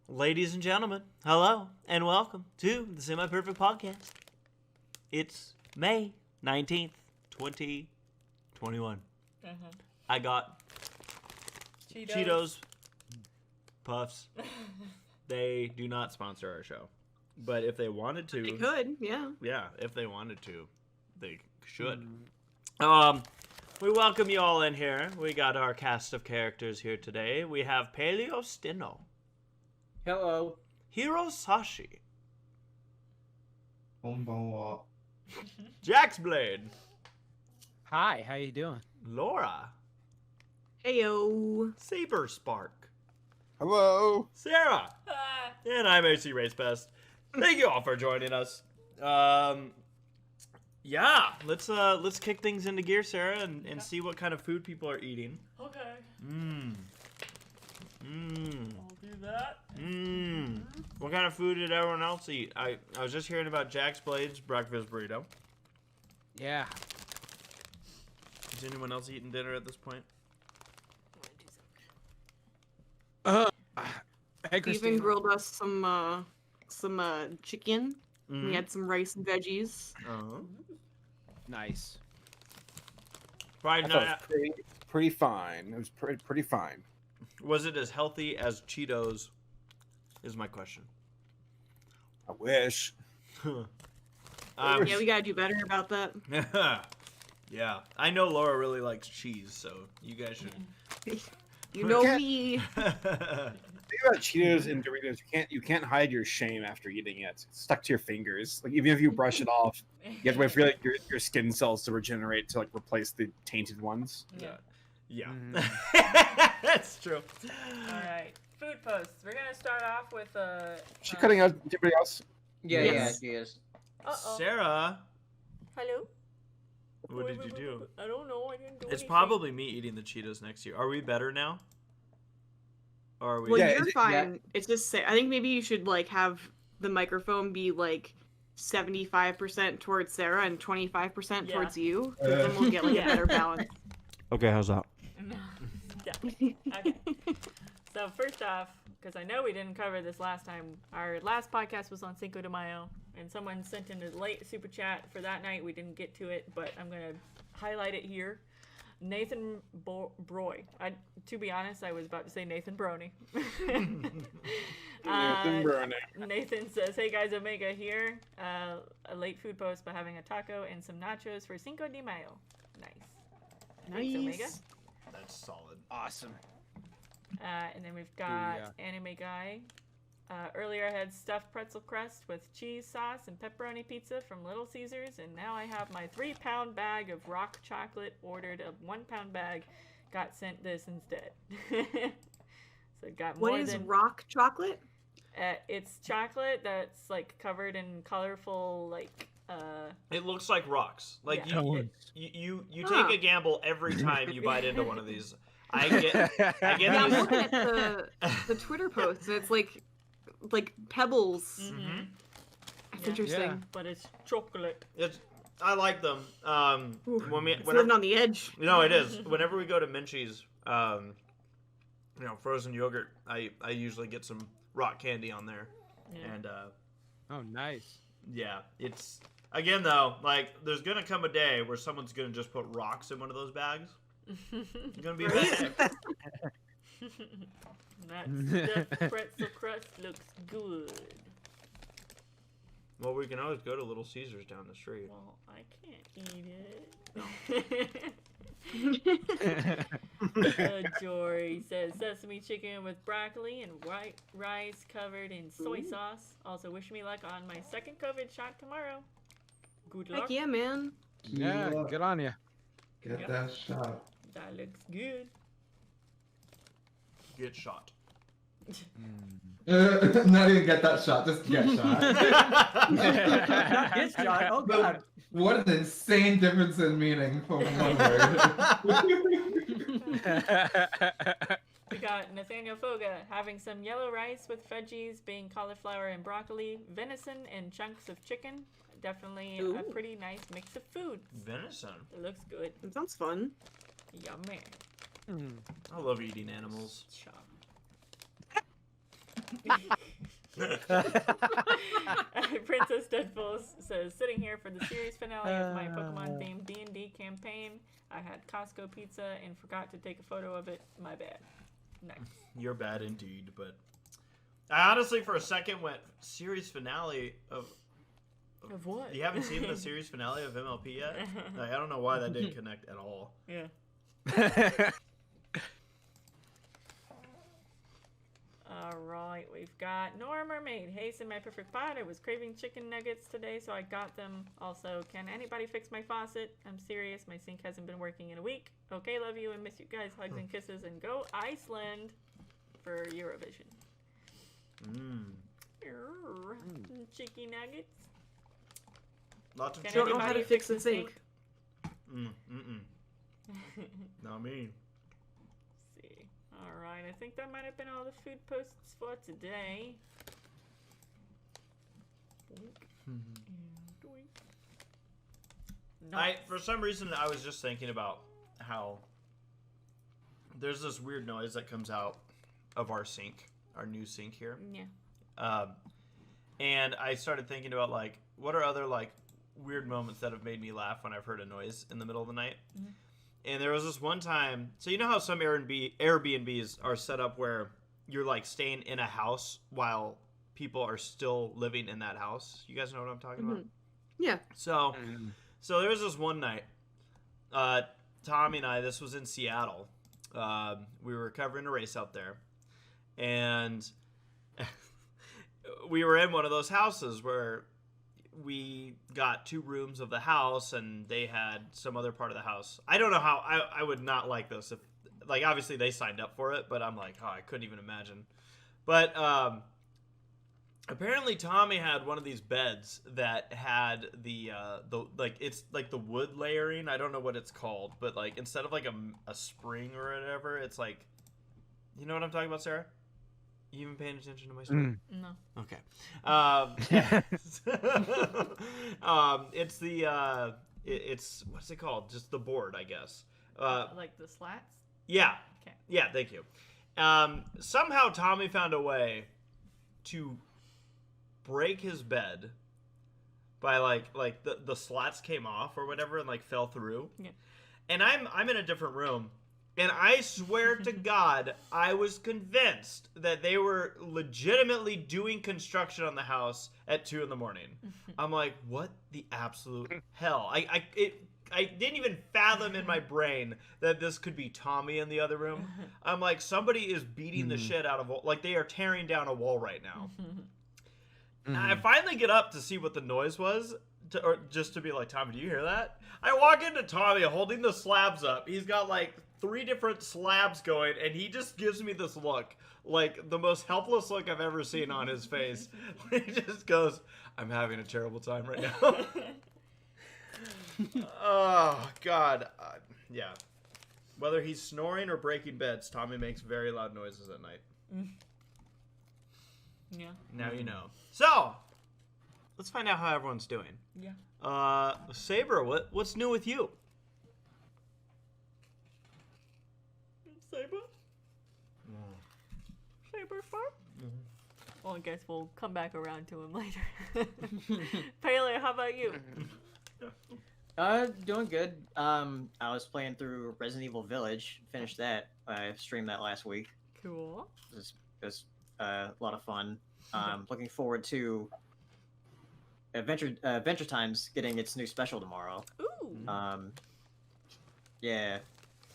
Ladies and gentlemen, hello and welcome to the Semi-Perfect Podcast. It's May 19th, 2021. I got Cheetos Puffs. They do not sponsor our show. But if they wanted to... They could, yeah. Yeah, if they wanted to, they should. We welcome you all in here. We got our cast of characters here today. We have PaleoSteno. Hello. Hirosashii. Konbanwa. Jaxblade. Hi, how you doing? Laura. Heyo. Saberspark. Hello. Sarah. And I'm ACRacebest. Thank you all for joining us. Yeah, let's kick things into gear, Sarah, and see what kind of food people are eating. Okay. I'll do that. What kind of food did everyone else eat? I was just hearing about Jaxblade's breakfast burrito. Yeah. Is anyone else eating dinner at this point? Hey, We Christine. even grilled us some chicken. Mm-hmm. We had some rice and veggies. Nice. Probably I thought it not. was pretty fine. It was pretty fine. Was it as healthy as Cheetos? Is my question. I wish. Yeah, we gotta do better about that. Yeah, I know Laura really likes cheese, so you guys should. You know Okay. me. The thing about Cheetos and Doritos, you can't hide your shame after eating it. It's stuck to your fingers. Like even if you brush it off, you have to wait for your skin cells to regenerate to replace the tainted ones. Yeah. Mhm. That's true. All right. Food posts. We're gonna start off with She cutting out everybody else. Yes. she is. Sarah, Hello. what did you do? I don't know. I didn't do It's anything. probably me eating the Cheetos next to you. Are we better now? Or are we? Well, Yeah, you're is it- fine. It's just I think maybe you should have the microphone be 75% towards Sarah and 25% Yeah. towards you. 'Cause then we'll get a Yeah. better balance. Okay, how's that? Yeah. Okay. So first off, because I know we didn't cover this last time, our last podcast was on Cinco de Mayo, and someone sent in a late super chat for that night. We didn't get to it, but I'm gonna highlight it here. Nathan Broy. To be honest, I was about to say Nathan Brony. Nathan says, "Hey guys, Omega here. A late food post by having a taco and some nachos for Cinco de Mayo. Nice. Thanks, Omega. Nice. That's solid. Awesome. And then we've got Anime Guy. Earlier I had stuffed pretzel crust with cheese sauce and pepperoni pizza from Little Caesars, and now I have my 3-pound bag of rock chocolate. Ordered a 1-pound bag, got sent this instead. So it got more What is than rock chocolate? it's chocolate that's covered in colorful It looks like rocks. Like Yeah. you Huh. take a gamble every time you bite into one of these. I get Yeah, I'm these. looking at the Twitter post, and it's like pebbles. Mhm. That's Yeah. interesting. Yeah. but it's chocolate. I like them. Ooh, When we it's living on the edge. no, it is. Whenever we go to Minchie's, frozen yogurt, I usually get some rock candy on there, Yeah. and Oh, nice. yeah, it's again though, there's gonna come a day where someone's gonna just put rocks in one of those bags. It's gonna be Right? bad. That pretzel crust looks good. Well, we can always go to Little Caesars down the street. Well, I can't eat it. Jory says sesame chicken with broccoli and white rice covered in soy sauce. Also, wish me luck on my second COVID shot tomorrow. Good luck. Heck yeah, man. Yeah, good on you. Get that shot. That looks good. Get shot. Not even get that shot, just get shot. His shot. Oh god. What an insane difference in meaning from one word. We got Nathaniel Foga having some yellow rice with veggies, being cauliflower and broccoli, venison and chunks of chicken. Definitely Ooh. a pretty nice mix of foods. Venison. It looks good. That sounds fun. Yummy. I love eating animals. Chop. Princess Deadpool says, sitting here for the series finale of my Pokemon-themed D&D campaign. I had Costco pizza and forgot to take a photo of it. My bad. Nice. You're bad indeed, but I honestly for a second went series finale of what? You haven't seen the series finale of MLP yet? Like, I don't know why that didn't connect at all. Yeah. Alright, we've got Nora Mermaid. Hey, in my perfect pot. I was craving chicken nuggets today, so I got them. Also, can anybody fix my faucet? I'm serious. My sink hasn't been working in a week. Okay, love you and miss you guys. Hugs and kisses, and go Iceland for Eurovision. Chicken nuggets. Lots of Can Don't know how anybody to fix the sink. Not me. See. Alright, I think that might have been all the food posts for today. For some reason, I was just thinking about how there's this weird noise that comes out of our sink, our new sink here. Yeah. And I started thinking about, like, what are other, like, weird moments that have made me laugh when I've heard a noise in the middle of the night? Mm-hmm. And there was this one time, so you know how some Airbnbs are set up where you're, like, staying in a house while people are still living in that house? You guys know what I'm talking about? Yeah. So there was this one night, Tommy and I, this was in Seattle. We were covering a race out there, and we were in one of those houses where we got 2 rooms of the house, and they had some other part of the house. I don't know how I would not like this. If, like, obviously they signed up for it, but I'm like, oh, I couldn't even imagine. But apparently Tommy had one of these beds that had the like, it's like the wood layering. I don't know what it's called, but like instead of like a spring or whatever, it's like, you know what I'm talking about, Sarah? You even paying attention to my story? No. Okay. It's the it's what's it called? Just the board, I guess. Like the slats? Yeah. Okay. Yeah. Thank you. Somehow Tommy found a way to break his bed by like the slats came off or whatever and like fell through. Yeah. And I'm in a different room. And I swear to God, I was convinced that they were legitimately doing construction on the house at 2 a.m. I'm like, what the absolute hell? I didn't even fathom in my brain that this could be Tommy in the other room. I'm like, somebody is beating the shit out of, like, they are tearing down a wall right now. I finally get up to see what the noise was, or just to be like, Tommy, do you hear that? I walk into Tommy holding the slabs up. He's got like 3 different slabs going, and he just gives me this look, like the most helpless look I've ever seen on his face. He just goes, I'm having a terrible time right now. Oh, God. Yeah. Whether he's snoring or breaking beds, Tommy makes very loud noises at night. Yeah. Now you know. So, let's find out how everyone's doing. Yeah. Saber, what's new with you? Saber? Saberspark? Well, I guess we'll come back around to him later. Paleo, how about you? Doing good. I was playing through Resident Evil Village. Finished that. I streamed that last week. Cool. It was a lot of fun. Looking forward to Adventure Time's getting its new special tomorrow. Ooh. Yeah,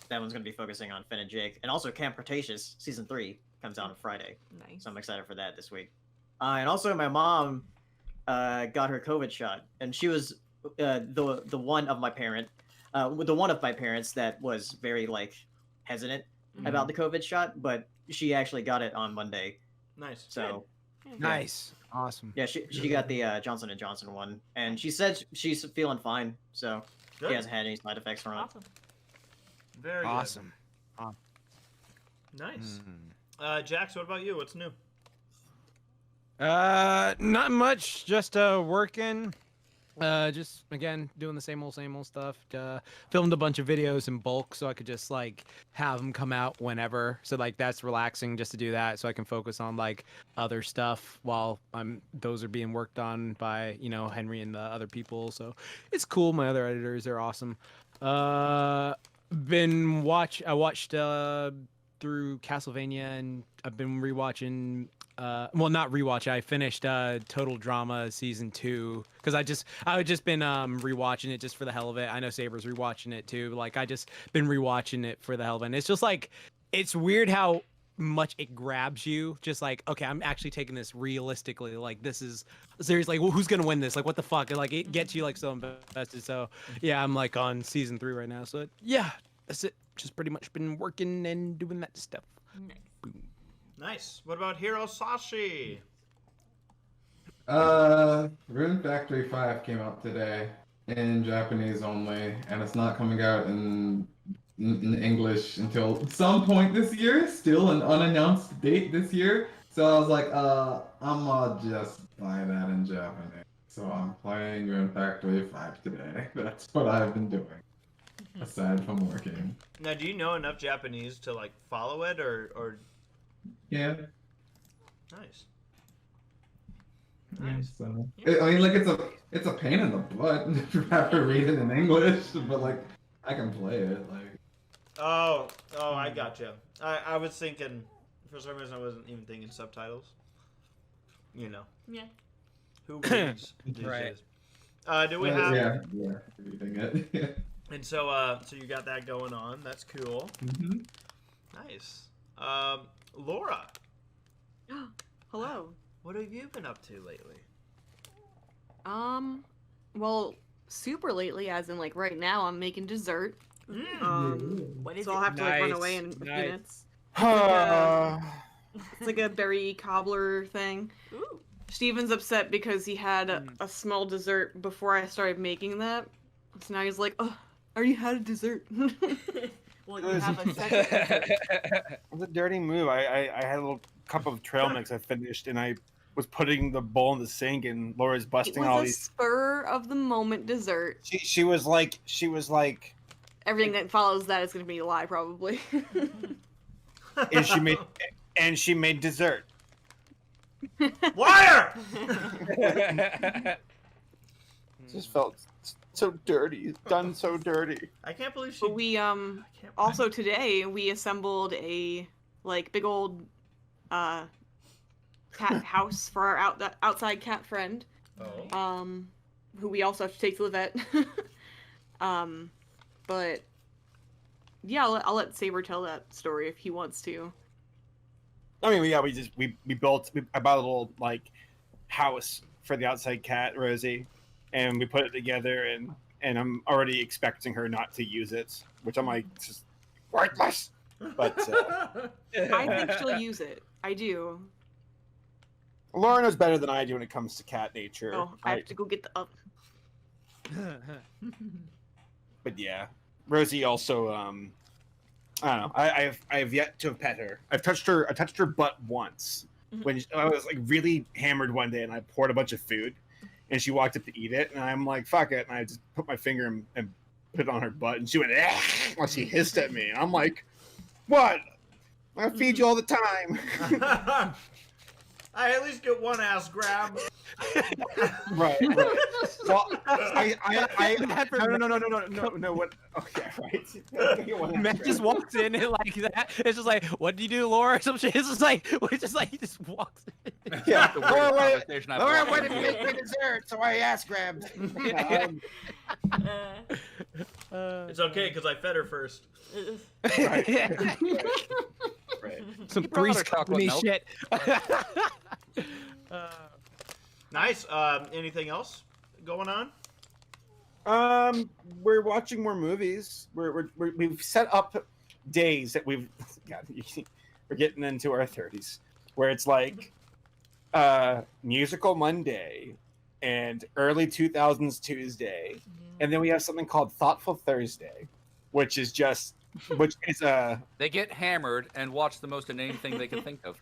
that one's gonna be focusing on Finn and Jake, and also Camp Cretaceous Season 3 comes out on Friday. Nice. So I'm excited for that this week. And also my mom got her COVID shot, and she was the one of my parents that was very like hesitant about the COVID shot, but she actually got it on Monday. Nice. So Nice. Awesome. yeah, she got the Johnson & Johnson one, and she said she's feeling fine, so Good. she hasn't had any side effects from it. Awesome. Very Awesome. good. Nice. Jax, what about you? What's new? Not much. Just working Just again doing the same old stuff. Filmed a bunch of videos in bulk so I could just like have them come out whenever. So like that's relaxing just to do that, so I can focus on like other stuff while those are being worked on by Henry and the other people. So it's cool. My other editors are awesome. I watched through Castlevania, and I've been rewatching. Well, not rewatch. I finished Total Drama season 2 because I just been rewatching it just for the hell of it. I know Saber's rewatching it too. Like I just been rewatching it for the hell of it. And it's just like it's weird how much it grabs you. Just like, okay, I'm actually taking this realistically. Like this is seriously, like, well, who's gonna win this? Like what the fuck? And, like it gets you like so invested. So yeah, I'm like on season 3 right now. So yeah, that's it. Just pretty much been working and doing that stuff. Nice. Boom. Nice. What about Hirosashii? Rune Factory 5 came out today in Japanese only, and it's not coming out in English until some point this year. Still an unannounced date this year. So I was like, I'm gonna just buy that in Japanese. So I'm playing Rune Factory 5 today. That's what I've been doing, aside from working. Now, do you know enough Japanese to like follow it, or... Yeah. Nice. Yeah, Nice. so. I mean, like it's a pain in the butt to have to read it in English, but like I can play it. Like. Oh, I gotcha. I was thinking, for some reason, I wasn't even thinking subtitles. You know. Yeah. Who reads these Right. days? Do we have? Yeah, reading it. Yeah. And so you got that going on. That's cool. Mm-hmm. Nice. Laura, Hello. what have you been up to lately? Well, super lately, as in like right now, I'm making dessert. What is So it? I'll have to like run Nice, away in a few nice. minutes. It's like a berry cobbler thing. Ooh. Steven's upset because he had a small dessert before I started making that. So now he's like, oh, I already had a dessert. Well, you have a second dessert. It was a dirty move. I had a little cup of trail mix I finished, and I was putting the bowl in the sink, and Laura's It busting was all a these. spur of the moment dessert. She was like, Everything that follows that is going to be a lie, probably. and she made dessert. Liar! Just felt so dirty. It's done so dirty. I can't believe she. But we I can't- also today we assembled a like big old cat house for our outside cat friend. Oh. Who we also have to take to the vet. But yeah, I'll let Saber tell that story if he wants to. I mean, yeah, I bought a little like house for the outside cat, Rosie, and we put it together, and I'm already expecting her not to use it, which I'm like, it's just worthless. But I think she'll use it. I do. Laura knows better than I do when it comes to cat nature. Oh, I have to go get the But yeah, Rosie also, I don't know. I have yet to have pet her. I touched her butt once when I was like really hammered one day, and I poured a bunch of food, and she walked up to eat it, and I'm like, fuck it, and I just put my finger and put it on her butt, and she went, while she hissed at me, and I'm like, what? I feed you all the time. I at least get one ass grab. Right. Well, no. What? Okay, right. Matt just walks in and like that. It's just like, what do you do, Laura? Or some shit. It's just like he just walks in. Yeah. Laura Laura wouldn't make me dessert, so I ass grabbed. It's okay because I fed her first. Right. Some brought her Three's chocolate Company milk. shit. Nice. Anything else going on? We're watching more movies. We've set up days that we're getting into our 30s, where it's like musical Monday and early 2000s Tuesday, and then we have something called Thoughtful Thursday, which is They get hammered and watch the most inane thing they can think of.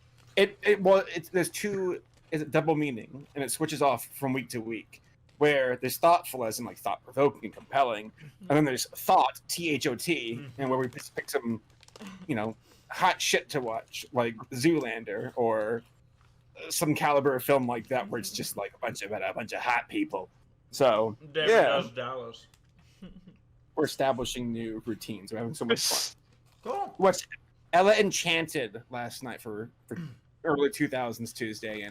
there's two. It's a double meaning, and it switches off from week to week. where there's thoughtful as in like thought provoking and compelling, and then there's thought THOT, and where we just pick some, hot shit to watch like Zoolander or some caliber of film like that, where it's just like a bunch of hot people. So Does Dallas. we're establishing new routines. We're having so much fun. Cool. Watched Ella Enchanted last night for early 2000s Tuesday,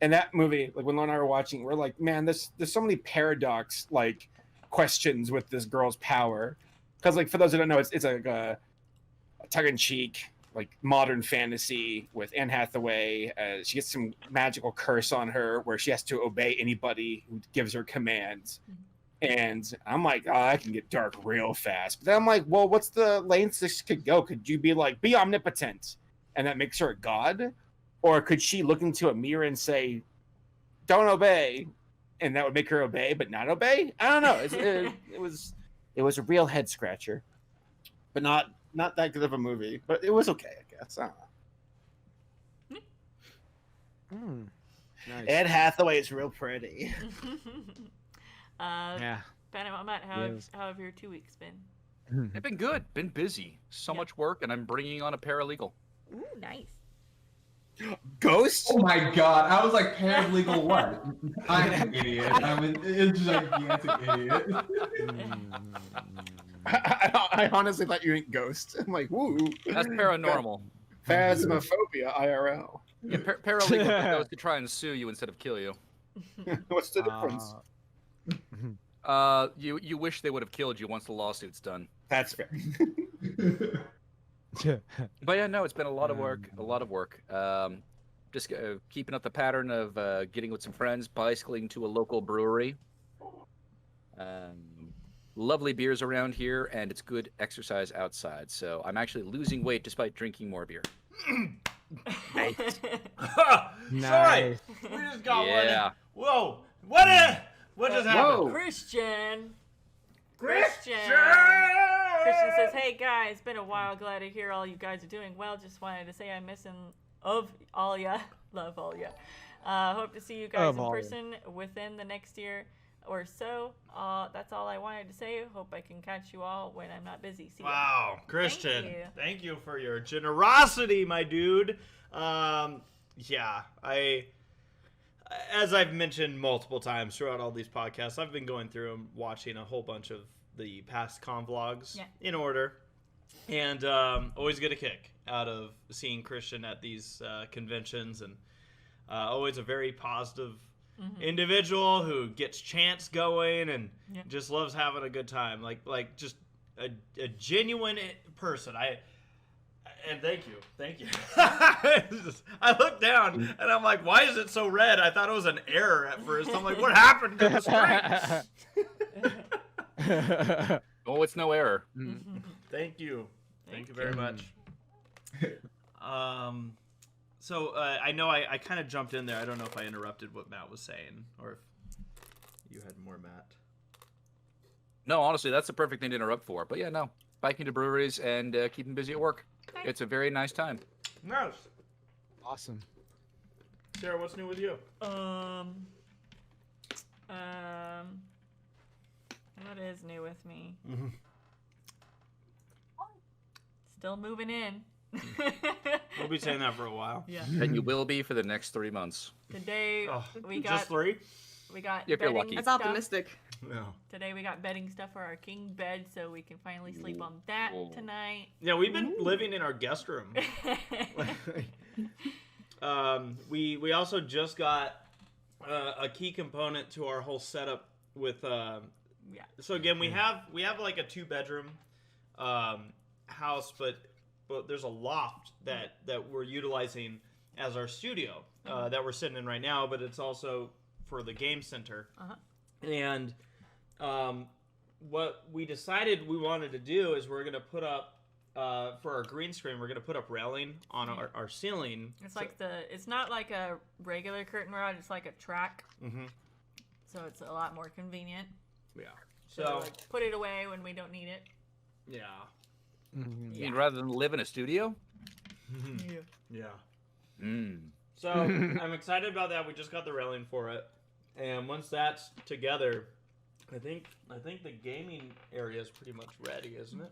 and that movie, like when Lauren and I were watching, we're like, man, there's so many paradox like questions with this girl's power, because like for those who don't know, it's like a tongue-in-cheek like modern fantasy with Anne Hathaway. She gets some magical curse on her where she has to obey anybody who gives her commands. And I'm like, oh, I can get dark real fast. But then I'm like, well, what's the lengths this could go? Could you be like, be omnipotent, and that makes her a god? Or could she look into a mirror and say, don't obey, and that would make her obey but not obey? I don't know. It was a real head scratcher, but not that good of a movie. But it was okay, I guess. I don't know. Nice. Anne Hathaway is real pretty. Yeah. PanamaMatt, how have your 2 weeks been? They've been good. Been busy. So much work, and I'm bringing on a paralegal. Ooh, nice. Ghost? Oh my god, I was like, paralegal what? I'm an idiot. I'm a gigantic idiot. I honestly thought you meant Ghost. I'm like, woo. That's paranormal. Phasmophobia IRL. Yeah, paralegal goes to try and sue you instead of kill you. What's the difference? You wish they would have killed you once the lawsuit's done. That's fair. But yeah, no, it's been a lot of work. Just keeping up the pattern of getting with some friends, bicycling to a local brewery. Lovely beers around here, and it's good exercise outside. So I'm actually losing weight despite drinking more beer. Nice. Nice. We just got Yeah. one. Whoa. What just happened? Christian Christian! says, hey guys, been a while, glad to hear all you guys are doing well. Just wanted to say I'm missing of all ya. Love all ya. Hope to see you guys in person within the next year or so. That's all I wanted to say. Hope I can catch you all when I'm not busy. See ya. Wow, Christian. Thank you. Thank you for your generosity, my dude. As I've mentioned multiple times throughout all these podcasts, I've been going through and watching a whole bunch of the past con vlogs in order, and always get a kick out of seeing Christian at these conventions, and always a very positive individual who gets chants going and just loves having a good time, like just a genuine person. And thank you. I looked down and I'm like, why is it so red? I thought it was an error at first. I'm like, what happened to the screen? Oh, it's no error. Thank you. Thank you very much. So I know I kind of jumped in there. I don't know if I interrupted what Matt was saying or if you had more, Matt. No, honestly, that's the perfect thing to interrupt for. But yeah, no. Biking to breweries and keeping busy at work. Okay. It's a very nice time. Nice. Awesome. Sarah, what's new with you? What is new with me? Still moving in. We'll be saying that for a while. Yeah. And you will be for the next 3 months. Today we got just 3? We got If you're bedding lucky. That's stuff. optimistic. No. Today we got bedding stuff for our king bed, so we can finally sleep on that tonight. Yeah, we've been living in our guest room. We also just got a key component to our whole setup with So again, we have like a 2-bedroom house, but there's a loft that we're utilizing as our studio that we're sitting in right now, but it's also for the game center. And what we decided we wanted to do is we're going to put up for our green screen, we're going to put up railing on our ceiling. It's like it's not like a regular curtain rod, it's like a track. So it's a lot more convenient. Yeah. So like, put it away when we don't need it. Yeah. You mean rather than live in a studio? Yeah. Mm. So I'm excited about that. We just got the railing for it. And once that's together, I think the gaming area is pretty much ready, isn't it?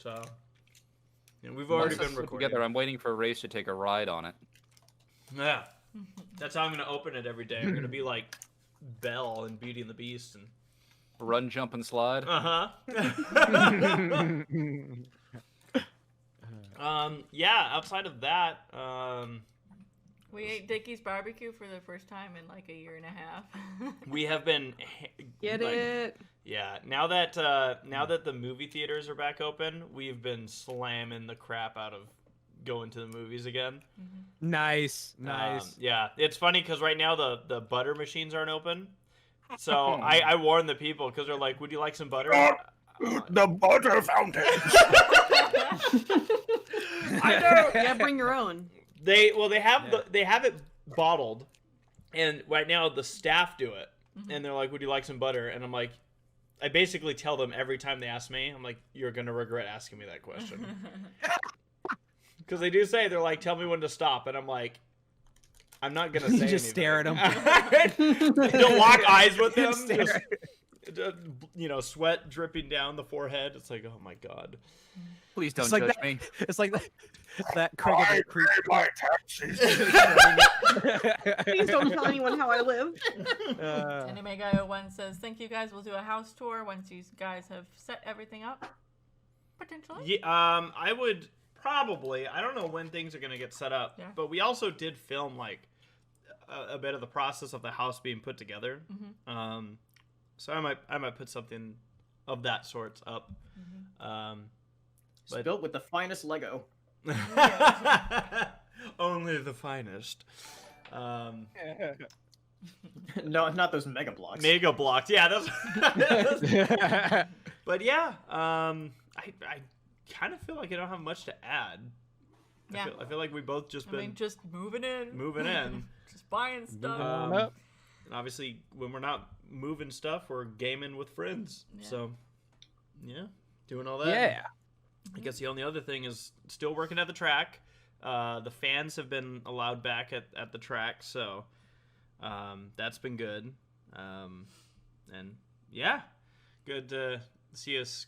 So, and we've already Once that's been put recording. together, I'm waiting for Race to take a ride on it. Yeah, that's how I'm gonna open it every day. I'm gonna be like Belle in Beauty and the Beast, and Run, jump, and slide. Yeah. Outside of that, We ate Dickie's barbecue for the first time in like a year and a half. we have been Get like, it? Yeah, now that the movie theaters are back open, we've been slamming the crap out of going to the movies again. Nice. Yeah, it's funny because right now the butter machines aren't open, so I warn the people because they're like, "Would you like some butter?" The butter fountain. I know. Yeah, bring your own. They have it bottled, and right now the staff do it, and they're like, "Would you like some butter?" And I'm like, I basically tell them every time they ask me, I'm like, "You're gonna regret asking me that question," because they do say they're like, "Tell me when to stop," and I'm like, I'm not gonna say You anything. just stare at them. You'll lock eyes with them. Stare. Just, sweat dripping down the forehead. It's like, oh my god. Please don't It's like judge that, me. It's like that cricket creature. my taxes. Please don't tell anyone how I live. Anime Guy 01 says, "Thank you guys. We'll do a house tour once you guys have set everything up. Potentially." Yeah, I would probably. I don't know when things are gonna get set up, Yeah. but we also did film like a bit of the process of the house being put together. So I might put something of that sort up. It's built with the finest Lego. Only the finest. No, not those Mega Blocks. Mega blocks. Yeah, that's. But yeah, I kind of feel like I don't have much to add. Yeah. I feel like we both just been just moving in. moving in. Just buying stuff. And obviously, when we're not moving stuff, we're gaming with friends. Yeah. So, yeah, doing all that. Yeah. I guess the only other thing is still working at the track. The fans have been allowed back at the track, so that's been good. And yeah, good to see us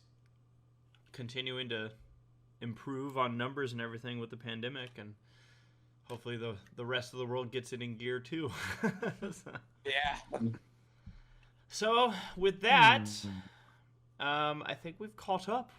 continuing to improve on numbers and everything with the pandemic, and hopefully the rest of the world gets it in gear too. Yeah. So with that, I think we've caught up,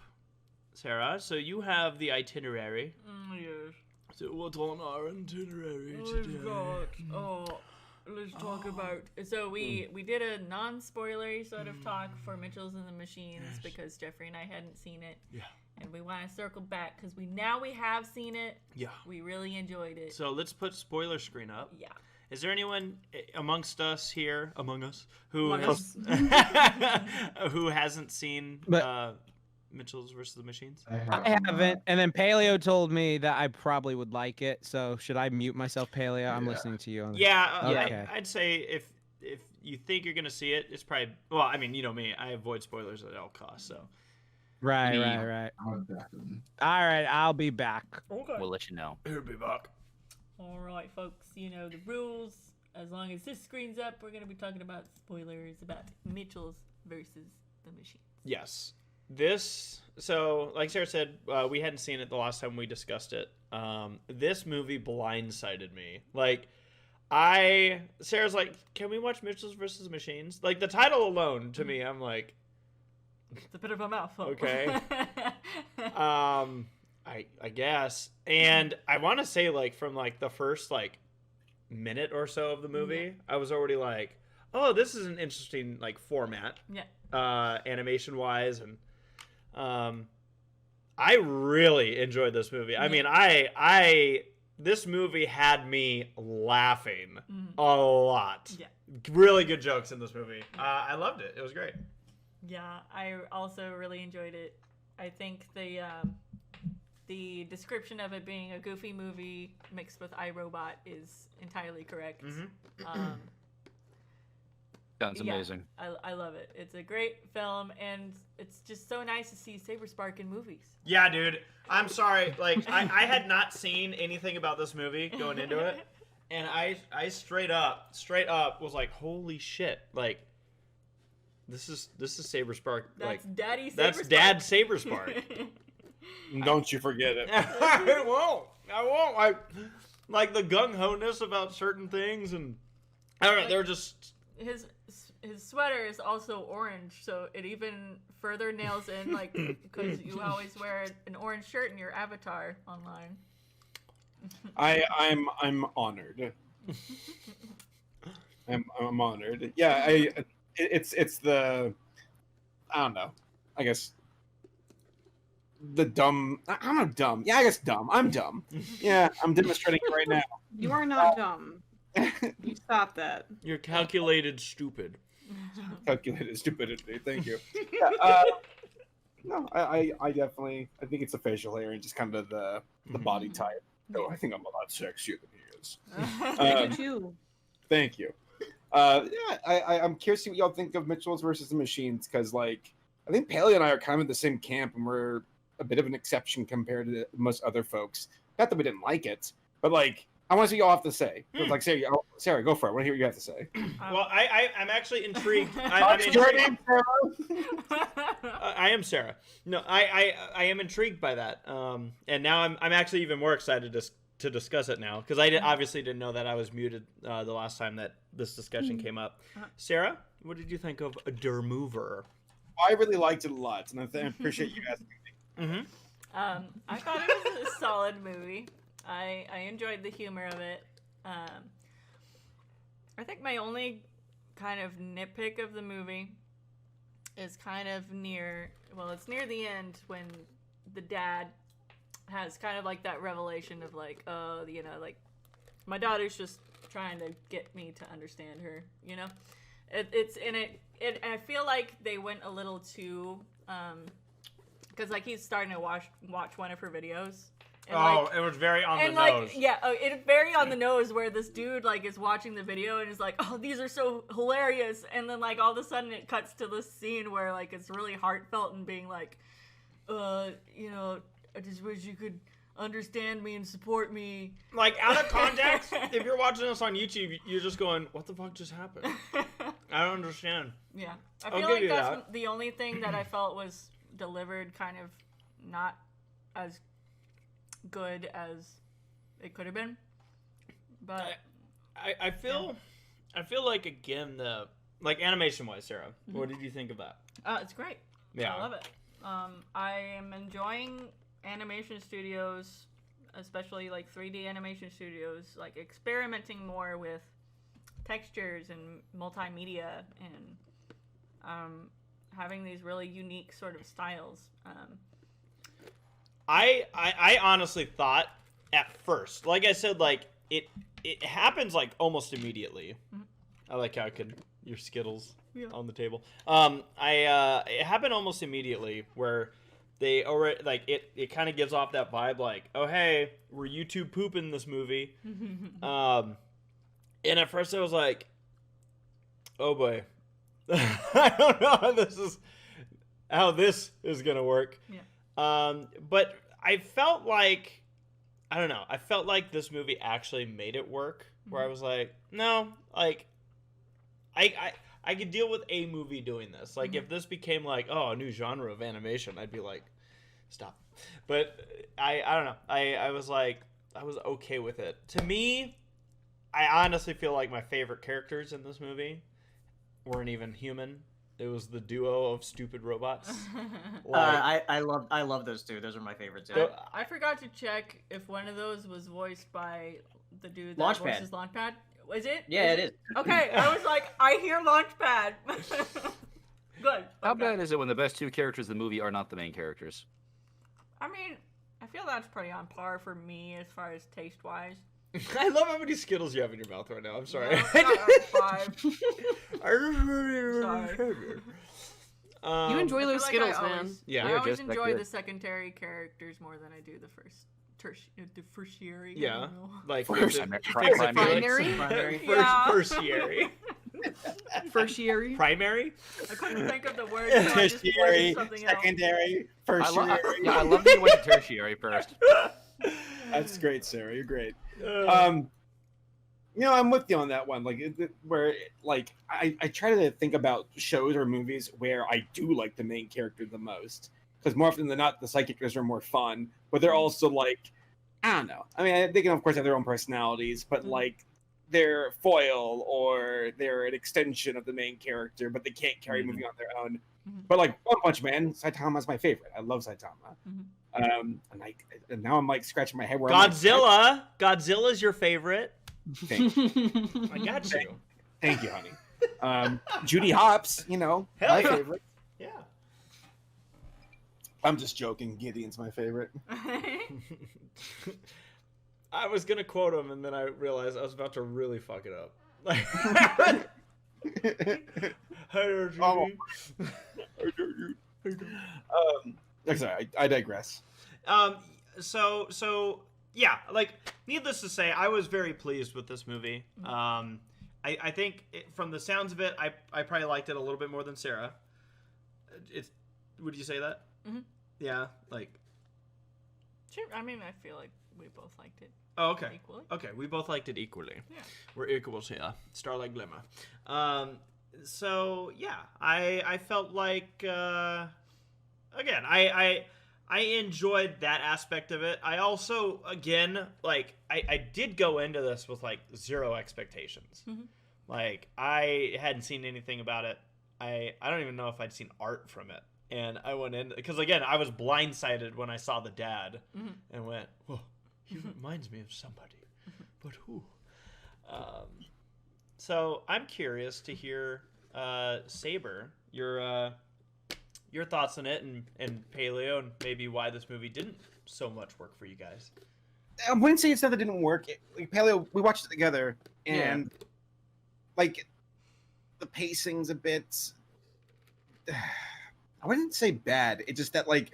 Sarah. So you have the itinerary. Yes. So what's on our itinerary We've today? got, let's talk about. So we did a non-spoilery sort of talk for Mitchell's and the Machines because Jeffrey and I hadn't seen it. Yeah. And we want to circle back because we have seen it. Yeah. We really enjoyed it. So let's put spoiler screen up. Yeah. Is there anyone amongst us here, among us, who Among has, who hasn't seen Mitchell's versus the Machines? I haven't. And then Paleo told me that I probably would like it. So should I mute myself, Paleo? I'm listening to you. Yeah. Okay. I'd say if you think you're gonna see it, it's probably. Well, I mean, you know me. I avoid spoilers at all costs. So. Right. I'm definitely. All right, I'll be back. Okay. We'll let you know. He'll be back. All right, folks. You know the rules. As long as this screen's up, we're gonna be talking about spoilers about Mitchell's versus the Machines. Yes. So, like Sarah said, we hadn't seen it the last time we discussed it. This movie blindsided me. Like, Sarah's like, can we watch Mitchell's versus Machines? Like, the title alone, to me, I'm like, It's a bit of a mouthful. Okay. I guess. And I want to say, like, from, like, the first, like, minute or so of the movie, I was already like, oh, this is an interesting, like, format. Yeah. Animation-wise, and I really enjoyed this movie. I mean, this movie had me laughing a lot. Yeah. Really good jokes in this movie. I loved it. It was great. Yeah, I also really enjoyed it. I think the description of it being a goofy movie mixed with iRobot is entirely correct. Sounds Yeah. amazing. I love it. It's a great film, and it's just so nice to see Saberspark in movies. Yeah, dude. I'm sorry. Like, I had not seen anything about this movie going into it. and I straight up was like, holy shit, like this is Saberspark. That's Like Daddy Saberspark. that's Dad Saberspark. Don't you forget it. I won't. I like the gung ho ness about certain things, and I don't know. They're just His sweater is also orange, so it even further nails in, like, because you always wear an orange shirt in your avatar online. I'm honored. I'm honored. Yeah, it's the, I don't know. I guess the dumb. I'm not dumb. Yeah, I guess dumb. I'm dumb. Yeah, I'm demonstrating it right now. You are not dumb. You stop that. you're calculated stupid. Calculated stupidity. Thank you. Yeah, no, I definitely. I think it's the facial hair and just kind of the body type. Oh, I think I'm a lot sexier than he is. I do too. Thank you. Yeah, I'm curious to see what y'all think of Mitchell's versus the Machines, because like I think Paleo and I are kind of in the same camp, and we're a bit of an exception compared to most other folks. Not that we didn't like it, but like I want to see what y'all have to say. Like Sarah, go for it. I want to hear what you have to say. Well, I'm actually intrigued. Your name, Sarah? I am Sarah. No, I am intrigued by that. And now I'm actually even more excited to discuss it now, because I obviously didn't know that I was muted the last time that this discussion came up. Sarah, what did you think of Der Mover? I really liked it a lot, and I appreciate you asking me. I thought it was a solid movie. I enjoyed the humor of it. I think my only kind of nitpick of the movie is kind of it's near the end when the dad has kind of like that revelation of like, oh, you know, like my daughter's just trying to get me to understand her, you know? I feel like they went a little too, because like he's starting to watch one of her videos. And, it was very on the nose. Yeah, it's very on the nose, where this dude like is watching the video and is like, oh, these are so hilarious, and then like all of a sudden it cuts to this scene where like it's really heartfelt and being like, you know, I just wish you could understand me and support me. Like out of context, if you're watching this on YouTube, you're just going, what the fuck just happened? I don't understand. Yeah, I feel like that's the only thing that I felt was delivered kind of not as good as it could have been, but I feel like, again, the like animation wise, Sarah, what did you think of that? It's great. Yeah, I love it. I am enjoying animation studios, especially like 3D animation studios, like experimenting more with textures and multimedia and having these really unique sort of styles. I honestly thought at first, like I said, like it happens like almost immediately. I like how your Skittles on the table. It happened almost immediately, where they already like it kind of gives off that vibe like, oh hey, we're YouTube pooping this movie. And at first I was like, oh boy, I don't know how this is gonna work. Yeah. But I felt like, I don't know, I felt like this movie actually made it work, where I was like, no, like, I could deal with a movie doing this. Like, if this became like, oh, a new genre of animation, I'd be like, stop. But I don't know, I was like, I was okay with it. To me, I honestly feel like my favorite characters in this movie weren't even human. It was the duo of stupid robots. I love those two. Those are my favorites. Yeah. I forgot to check if one of those was voiced by the dude that Launchpad. voices Launchpad. Is it? Yeah, it is. Okay, I was like, I hear Launchpad. Good. How Okay. bad is it when the best two characters in the movie are not the main characters? I mean, I feel that's pretty on par for me as far as taste-wise. I love how many Skittles you have in your mouth right now. I'm sorry. No, five. You enjoy I those feel like Skittles, I man. always- Yeah. I Yeah, always just back enjoy there. the secondary characters more than I do the tertiary. I Yeah, don't know. like First, fix I meant it primary. Primary. Yeah. Tertiary. Tertiary. Primary. I couldn't think of the word. So I just went Tertiary, with something else. secondary, I tertiary. love that you went to tertiary first. That's great, Sarah. You're great. I'm with you on that one. Like, I try to think about shows or movies where I do like the main character the most, because more often than not, the side characters are more fun, but they're also like, I don't know. I mean, they can of course have their own personalities, but like they're foil or they're an extension of the main character, but they can't carry a movie on their own. But like One Punch Man, Saitama's my favorite. I love Saitama. And now I'm like scratching my head. Where Godzilla. Godzilla's your favorite. Thank you. I got you. Thank you, honey. Judy Hopps, Hell my yeah. favorite. Yeah. I'm just joking. Gideon's my favorite. I was gonna quote him, and then I realized I was about to really fuck it up. Like, Sorry, I digress. So yeah, like, needless to say, I was very pleased with this movie. I think from the sounds of it, I probably liked it a little bit more than Sarah. Would you say that? Mm-hmm. Yeah, like. Sure. I mean, I feel like we both liked it. Oh, okay. Equally. Okay, we both liked it equally. Yeah. We're equals here. Starlight Glimmer. So yeah, I felt like again, I enjoyed that aspect of it. I also, again, like, I did go into this with like zero expectations. Mm-hmm. Like, I hadn't seen anything about it. I don't even know if I'd seen art from it. And I went in because, again, I was blindsided when I saw the dad and went, whoa, he reminds me of somebody, but who? So I'm curious to hear, Saber, your thoughts on it, and Paleo, and maybe why this movie didn't so much work for you guys. I wouldn't say it's not that it didn't work. Like, Paleo, we watched it together, and like the pacing's a bit. I wouldn't say bad. It's just that, like,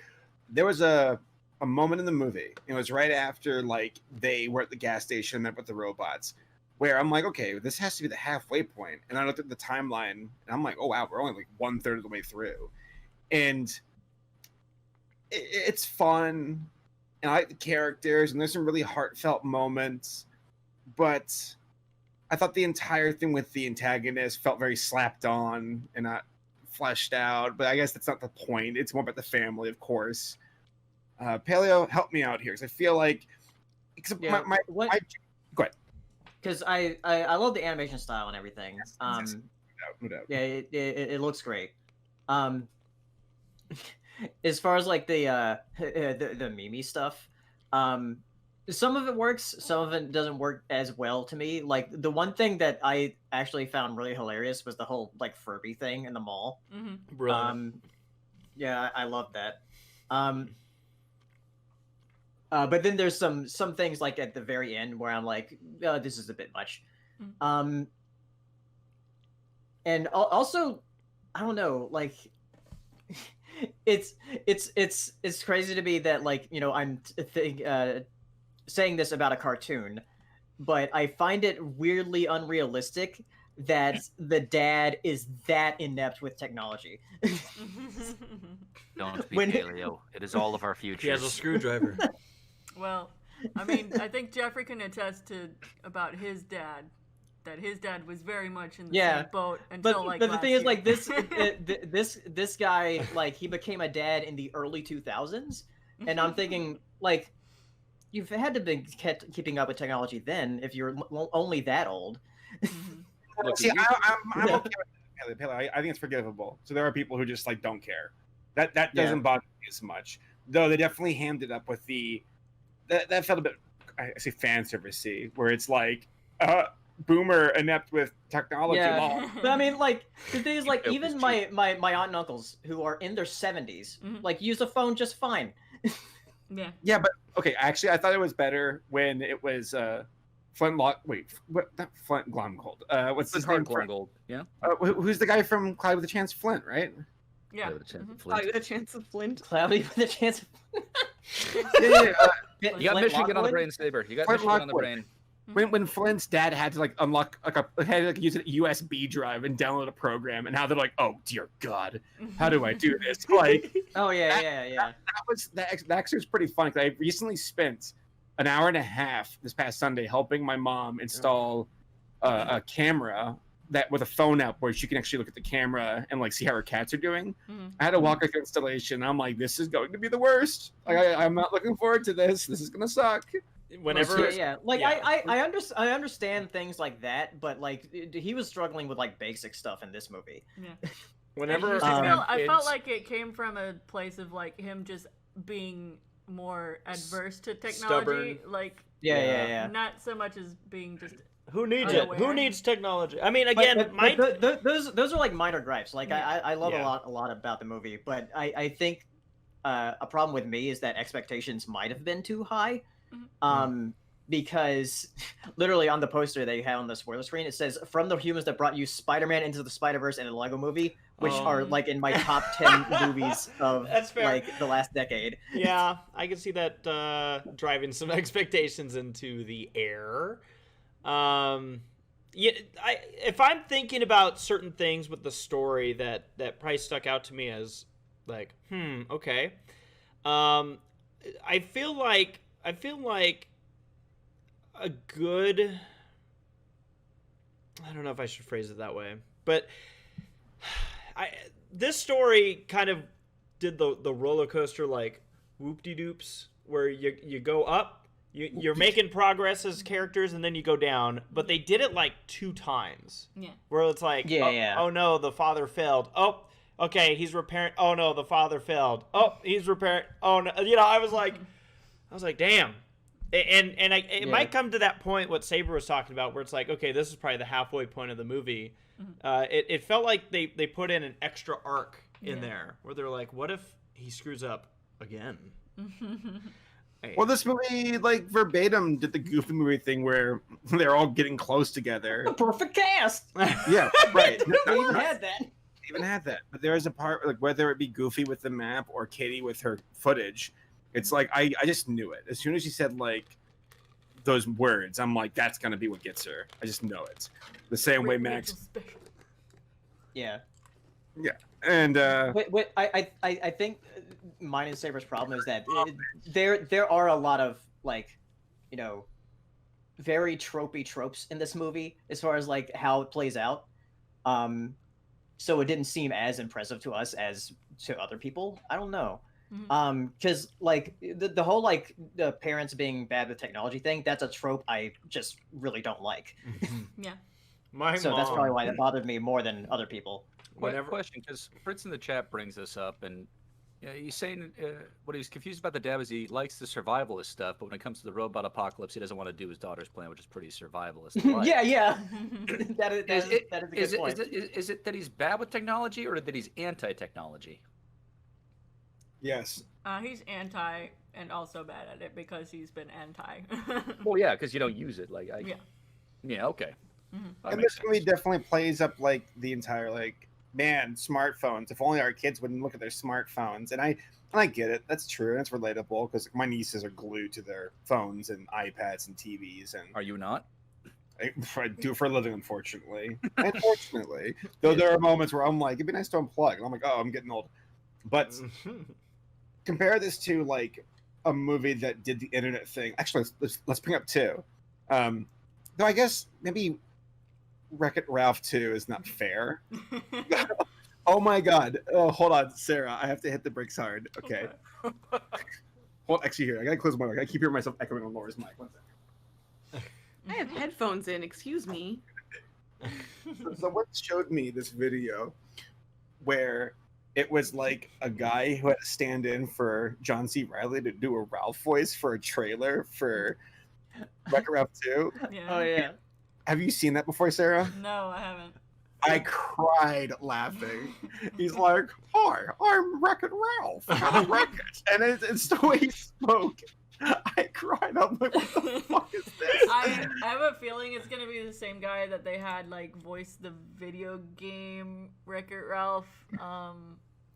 there was a moment in the movie. It was right after, like, they were at the gas station met with the robots, where I'm like, okay, this has to be the halfway point. And I looked at the timeline, and I'm like, oh wow, we're only like 1/3 of the way through, and it's fun, and I like the characters, and there's some really heartfelt moments, but I thought the entire thing with the antagonist felt very slapped on and not fleshed out, but I guess that's not the point. It's more about the family, of course. Paleo, help me out here, because I feel like go ahead. Because I love the animation style and everything. No doubt. Yeah, it looks great. As far as like the Mimi stuff, some of it works, some of it doesn't work as well to me. Like, the one thing that I actually found really hilarious was the whole like Furby thing in the mall. Brilliant. Yeah, I love that. But then there's some things like at the very end where I'm like, oh, this is a bit much. And also, I don't know, like, it's crazy to me that, like, I'm saying this about a cartoon, but I find it weirdly unrealistic that the dad is that inept with technology. Don't be Paleo. It is all of our future. He has a screwdriver. Well, I mean, I think Jeffrey can attest to about his dad, that his dad was very much in the same boat until but the thing year. is, like, this guy, like, he became a dad in the early 2000s, and I'm thinking, like, you've had to be keeping up with technology then if you're only that old. See, I'm okay with Paleo. I think it's forgivable. So there are people who just, like, don't care. That doesn't bother me as much. Though they definitely hammed it up with that felt a bit, I say, fan servicey, where it's like, boomer inept with technology. Yeah. But I mean, like, the thing is, like, even my aunt and uncles who are in their 70s, like, use a phone just fine. Yeah, but okay, actually, I thought it was better when it was Flintlock. Wait, what? Not Flint Glomgold. What's his name? Glomgold. Yeah. Who's the guy from Clyde with a Chance of Flint, right? Yeah. Cloudy with a Chance of Flint. Cloudy with a Chance of You got Michigan on the brain, Saber. You got Flint Michigan on the Lockwood. brain. When Flint's dad had to, like, unlock, use a USB drive and download a program, and how they're like, oh dear God, how do I do this? Like, oh yeah. That exercise was pretty fun, because I recently spent an hour and a half this past Sunday helping my mom install a camera that with a phone app where she can actually look at the camera and like see how her cats are doing. I had to walk her through installation. I'm like, this is going to be the worst. Like, I'm not looking forward to this. This is gonna suck. Whenever, like yeah. I understand things like that, but like he was struggling with like basic stuff in this movie. Yeah. whenever I felt like it came from a place of like him just being more adverse to technology, Stubborn. like Yeah. not so much as being just who needs unaware. it? Who needs technology? I mean, again, those are like minor gripes. Like I love Yeah. a lot about the movie, but I think a problem with me is that expectations might have been too high. Because literally on the poster they have on the spoiler screen, it says from the humans that brought you Spider-Man into the Spider-Verse and the Lego Movie, which are like in my top 10 movies of That's fair. like the last decade. Yeah, I can see that driving some expectations into the air. Yeah, if I'm thinking about certain things with the story that probably stuck out to me as like, okay. I feel like a good, I don't know if I should phrase it that way, but this story kind of did the roller coaster like whoop-de-doops, where you go up, you're making progress as characters, and then you go down, but they did it like 2 times. Yeah. Where it's like, oh no, the father failed. Oh, okay, he's repairing. Oh no, the father failed. Oh, he's repairing. Oh no, I was like, damn. And it might come to that point what Saber was talking about, where it's like, okay, this is probably the halfway point of the movie. It felt like they put in an extra arc in there, where they're like, what if he screws up again? Well, this movie, like, verbatim did the Goofy movie thing where they're all getting close together. The perfect cast. Yeah, right. They even had that. Even had that, but there is a part, like, whether it be Goofy with the map or Katie with her footage, it's like I just knew it. As soon as she said like those words, I'm like, that's gonna be what gets her. I just know it. The same way Max. Yeah. And Wait, I think mine and Saber's problem is that there are a lot of like, very tropey tropes in this movie as far as like how it plays out. So it didn't seem as impressive to us as to other people. I don't know. Because like the whole like the parents being bad with technology thing, that's a trope I just really don't like. Yeah. That's that's probably why that bothered me more than other people. Whatever question, because Fritz in the chat brings this up, and he's saying what he's confused about the dad is he likes the survivalist stuff, but when it comes to the robot apocalypse, he doesn't want to do his daughter's plan, which is pretty survivalist. Yeah. that is a good point. Is it that he's bad with technology, or that he's anti-technology? yes. He's anti and also bad at it because he's been anti. Well, yeah, because you don't use it. Like, yeah, okay. And this movie definitely plays up like the entire like, man, smartphones. If only our kids wouldn't look at their smartphones. And I get it. That's true. That's relatable because my nieces are glued to their phones and iPads and TVs. And Are you not? I do it for a living, unfortunately. Unfortunately, though there are moments where I'm like, it'd be nice to unplug, and I'm like, oh, I'm getting old. But compare this to like a movie that did the internet thing. Actually, let's bring up 2. Though I guess maybe Wreck-It Ralph 2 is not fair. Oh my God! Oh, hold on, Sarah. I have to hit the brakes hard. Okay. Hold, actually, here I gotta close my mic. I keep hearing myself echoing on Laura's mic. 1 second. I have headphones in. Excuse me. Someone showed me this video where it was like a guy who had to stand in for John C. Reilly to do a Ralph voice for a trailer for Wreck-It Ralph 2. Yeah. Oh yeah. Have you seen that before, Sarah? No, I haven't. I cried laughing. He's like, "Hi, I'm Wreck-It Ralph. I gotta wreck it," and it's the way he spoke. I cried. I'm like, "What the fuck is this?" I have a feeling it's gonna be the same guy that they had like voice the video game Wreck-It Ralph,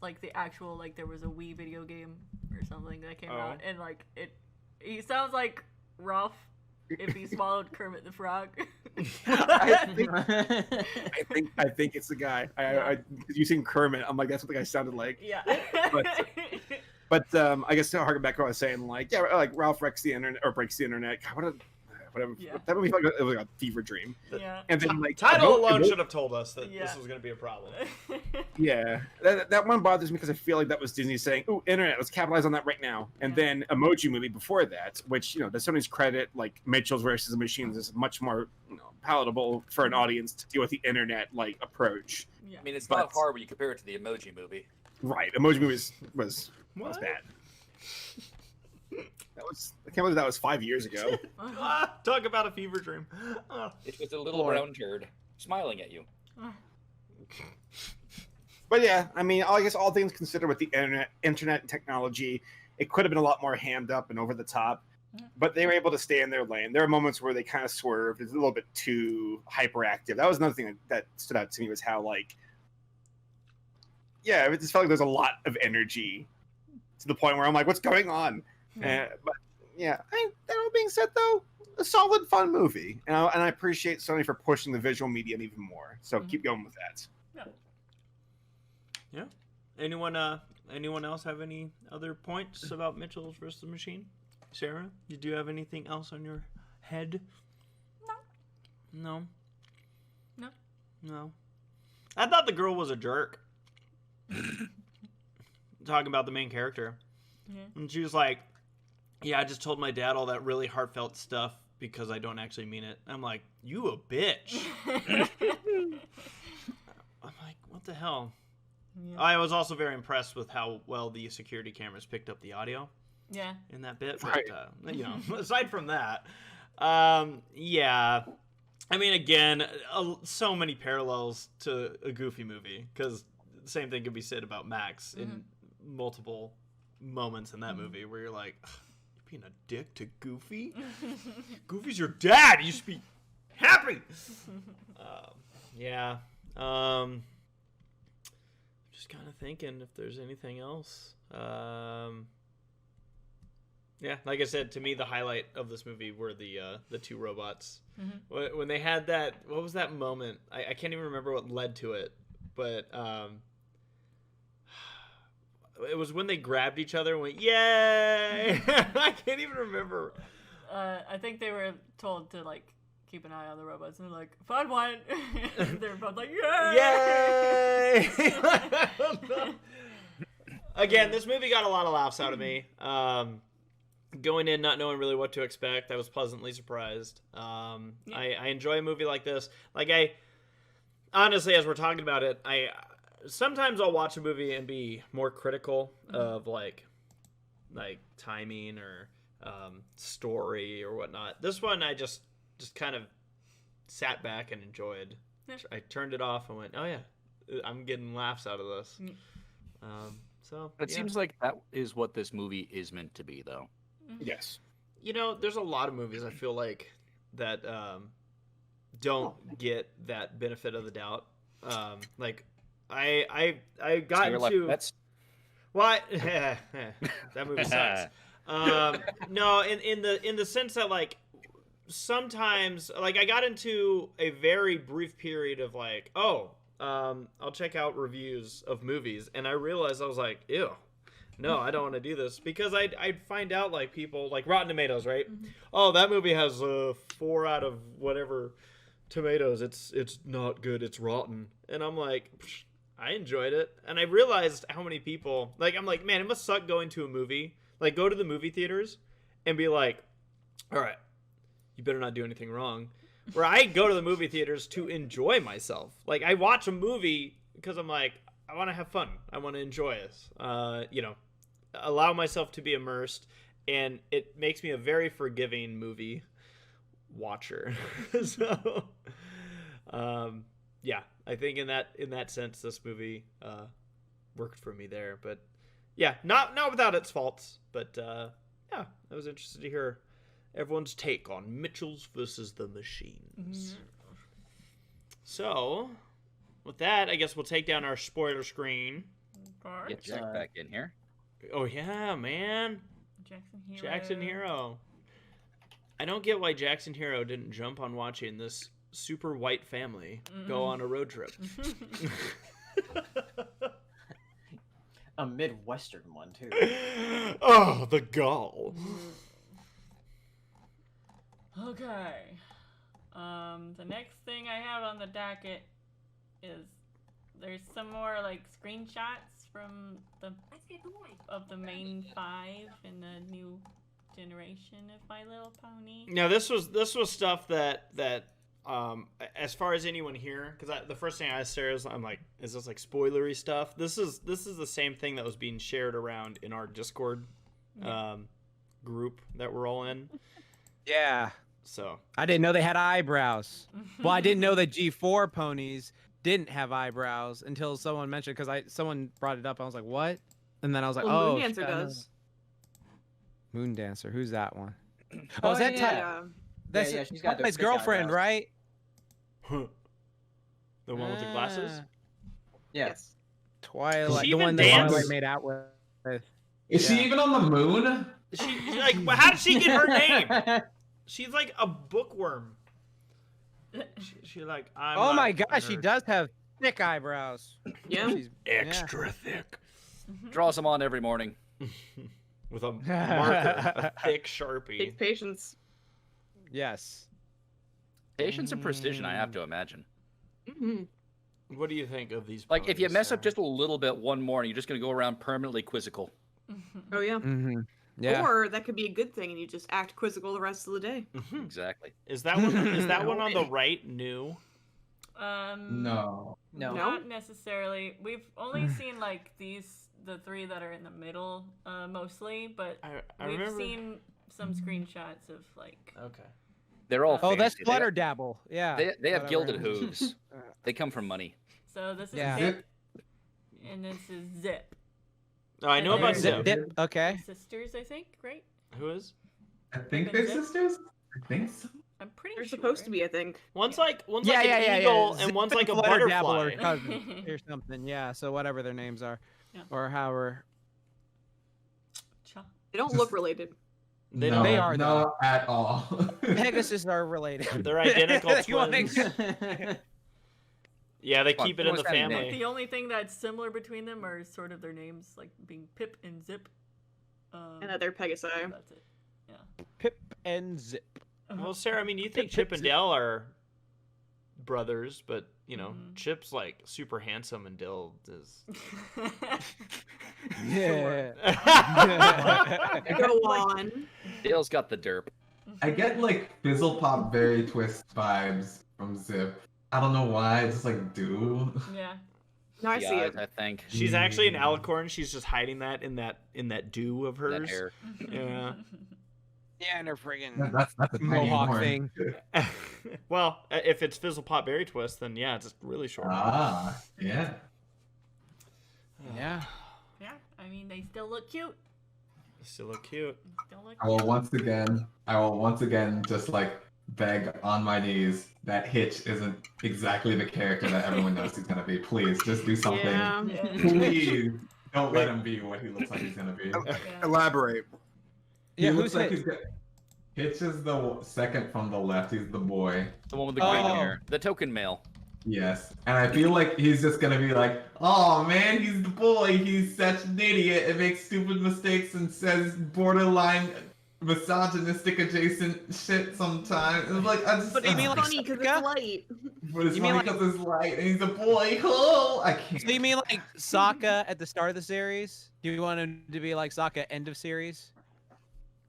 like the actual like there was a Wii video game or something that came out, and like he sounds like Ralph if he swallowed Kermit the Frog. I think it's the guy. You seen Kermit? I'm like, that's what the guy sounded like. Yeah. But I guess to harken back to what I was saying, like, yeah, like Ralph wrecks the internet or breaks the internet. God, whatever. Yeah. That movie felt like it was like a fever dream. Yeah. And then like Title Emo- alone Emo- should have told us that Yeah. this was going to be a problem. Yeah, that one bothers me because I feel like that was Disney saying, "Ooh, internet, let's capitalize on that right now." And Yeah. then Emoji Movie before that, which to Sony's credit, like Mitchell's versus the Machines is much more palatable for an audience to deal with the internet like approach. Yeah. I mean, it's But- not hard when you compare it to the Emoji Movie. Right, Emoji Movie was What? bad. I can't believe that was 5 years ago. Talk about a fever dream. It was a little brown turd smiling at you. But yeah, I mean, I guess all things considered, with the internet and technology, it could have been a lot more hammed up and over the top. But they were able to stay in their lane. There are moments where they kind of swerved. It's a little bit too hyperactive. That was another thing that stood out to me, was how it just felt like there's a lot of energy to the point where I'm like, what's going on? But yeah, that all being said, though, a solid, fun movie, and I appreciate Sony for pushing the visual medium even more. So keep going with that. Yeah. Anyone else have any other points about Mitchell's versus the Machine? Sarah, did you have anything else on your head? No. I thought the girl was a jerk. Talking about the main character. Yeah. And she was like, yeah, I just told my dad all that really heartfelt stuff because I don't actually mean it. I'm like, you a bitch. I'm like, what the hell? Yeah. I was also very impressed with how well the security cameras picked up the audio Yeah. in that bit. Right. But, aside from that, yeah. I mean, again, so many parallels to a Goofy movie, because the same thing could be said about Max in multiple moments in that movie where you're like, you're being a dick to Goofy? Goofy's your dad! You should be happy! Yeah. Just kind of thinking if there's anything else. Yeah, like I said, to me, the highlight of this movie were the two robots. When they had that, what was that moment? I can't even remember what led to it, but it was when they grabbed each other and went, yay! I can't even remember. I think they were told to keep an eye on the robots, and they're like, "Find one." They're both like, "Yay!" Yay! Again, this movie got a lot of laughs out of me. Going in not knowing really what to expect, I was pleasantly surprised. I enjoy a movie like this. I honestly, as we're talking about it, sometimes I'll watch a movie and be more critical of like timing or story or whatnot. This one I just kind of sat back and enjoyed. Yeah. I turned it off and went, oh yeah, I'm getting laughs out of this. So It seems like that is what this movie is meant to be, though. Yes. There's a lot of movies I feel like that don't get that benefit of the doubt. I got So you're like, into that's what that movie sucks. No, in the sense that sometimes I got into a very brief period of I'll check out reviews of movies, and I realized I was like, ew. No, I don't want to do this, because I'd find out people Rotten Tomatoes, right? Oh, that movie has 4 out of whatever tomatoes. It's not good. It's rotten. And I'm like, I enjoyed it, and I realized how many people I'm like, man, it must suck going to a movie, go to the movie theaters, and be like, all right, you better not do anything wrong. Where I go to the movie theaters to enjoy myself. I watch a movie because I'm like, I want to have fun. I want to enjoy this. Allow myself to be immersed, and it makes me a very forgiving movie watcher. So, yeah, I think in that sense, this movie worked for me there. But yeah, not without its faults. But yeah, I was interested to hear everyone's take on Mitchell's versus the Machines. So, with that, I guess we'll take down our spoiler screen. Get Jack back in here. Oh yeah, man. Jackson Hero. I don't get why Jackson Hero didn't jump on watching this super white family go on a road trip. A Midwestern one too. Oh, the gall. Okay. The next thing I have on the docket is there's some more like screenshots from the main 5 in the new generation of My Little Pony. Now this was stuff that as far as anyone here, because the first thing I asked Sarah is, I'm like, is this like spoilery stuff? This is the same thing that was being shared around in our Discord group that we're all in. Yeah. So I didn't know they had eyebrows. Well, I didn't know that G4 ponies didn't have eyebrows until someone mentioned, because someone brought it up. I was like, what? And then I was like, Well, oh, Moon Dancer shit, I know does. that. Moon Dancer. Who's that one? Oh, is that yeah. That's Yeah, she's got his the girlfriend, eyebrows. right? the one with the glasses. Yes. Twilight. she The even one that dance? Twilight made out with. Is she even on the moon? She's like, well, how did she get her name? She's like a bookworm. She like, I'm Oh not my gosh, she her- does have thick eyebrows. Yeah. She's, extra thick Draws them on every morning. with a marker, a thick Sharpie. Takes patience. Yes. Patience and precision, I have to imagine. Mm-hmm. What do you think of these? Like, if you ponies, mess up Sarah? just a little bit one morning, you're just going to go around permanently quizzical. Oh yeah. Mm-hmm. Yeah. Or that could be a good thing, and you just act quizzical the rest of the day. Mhm. Exactly. Is that one? Is that one on the right new? No. No. Not necessarily. We've only seen like the 3 that are in the middle, mostly, but I we've remember. seen some screenshots of like. Okay. They're all Oh, that's fancy. Flutter Dabble. Yeah. They have whatever. gilded hooves. They come from money. So this is Yeah. Zip, and this is Zip. Oh, I know about Zip Zip. Dip. Okay. Sisters, I think, right? Who is? I think they're sisters. I think so. I'm pretty They're sure. supposed to be, I think. One's Yeah. like Yeah, an yeah, yeah, eagle yeah. and one's Zip like a and Flutter Dabble butterfly. are cousins or something. Yeah. So whatever their names are, Yeah. or however. Cha. They don't look related. They no, don't. They are, not at all. Pegasus are related. They're identical You wanna- twins. Yeah, they Come on, keep it in the someone's got a name. family. The only thing that's similar between them are sort of their names, like being Pip and Zip. And other Pegasi. That's it. Yeah. Pip and Zip. Well, Sarah, I mean, you think Chip and Dale are brothers, but you know, Mhm. Chip's like super handsome and Dale is. Yeah. Go on. Dale's got the derp. I get like Fizzle Pop Berry Twist vibes from Zip. I don't know why. I just like do. Yeah. No, I The see eyes, it. I think. She's actually an alicorn. She's just hiding that in that dew of That hers. hair. Yeah. Yeah, and her friggin' That's a tiny mohawk horn. thing. Well, if it's Fizzle Pop Berry Twist, then yeah, it's really short. Ah, yeah. Yeah. Yeah. I mean, they still look cute. Still look cute. Still look I will cute. once again just like beg on my knees that Hitch isn't exactly the character that everyone knows he's gonna be. Please, just do something. Yeah. Yeah. Please don't let him be what he looks like he's gonna be. Yeah. Elaborate. Yeah, He who's looks like Hitch? he's got... Hitch is the second from the left. He's the boy. The one with the green Oh. hair. The token male. Yes, and I feel like he's just gonna be like, "Oh man, he's the boy. He's such an idiot and makes stupid mistakes and says borderline misogynistic adjacent shit sometimes." It's like, I just. But you mean It's like funny because Sokka? it's light. But it's you mean funny like- because it's light and he's a boy. Oh, I can't. So you mean like Sokka at the start of the series? Do you want him to be like Sokka end of series?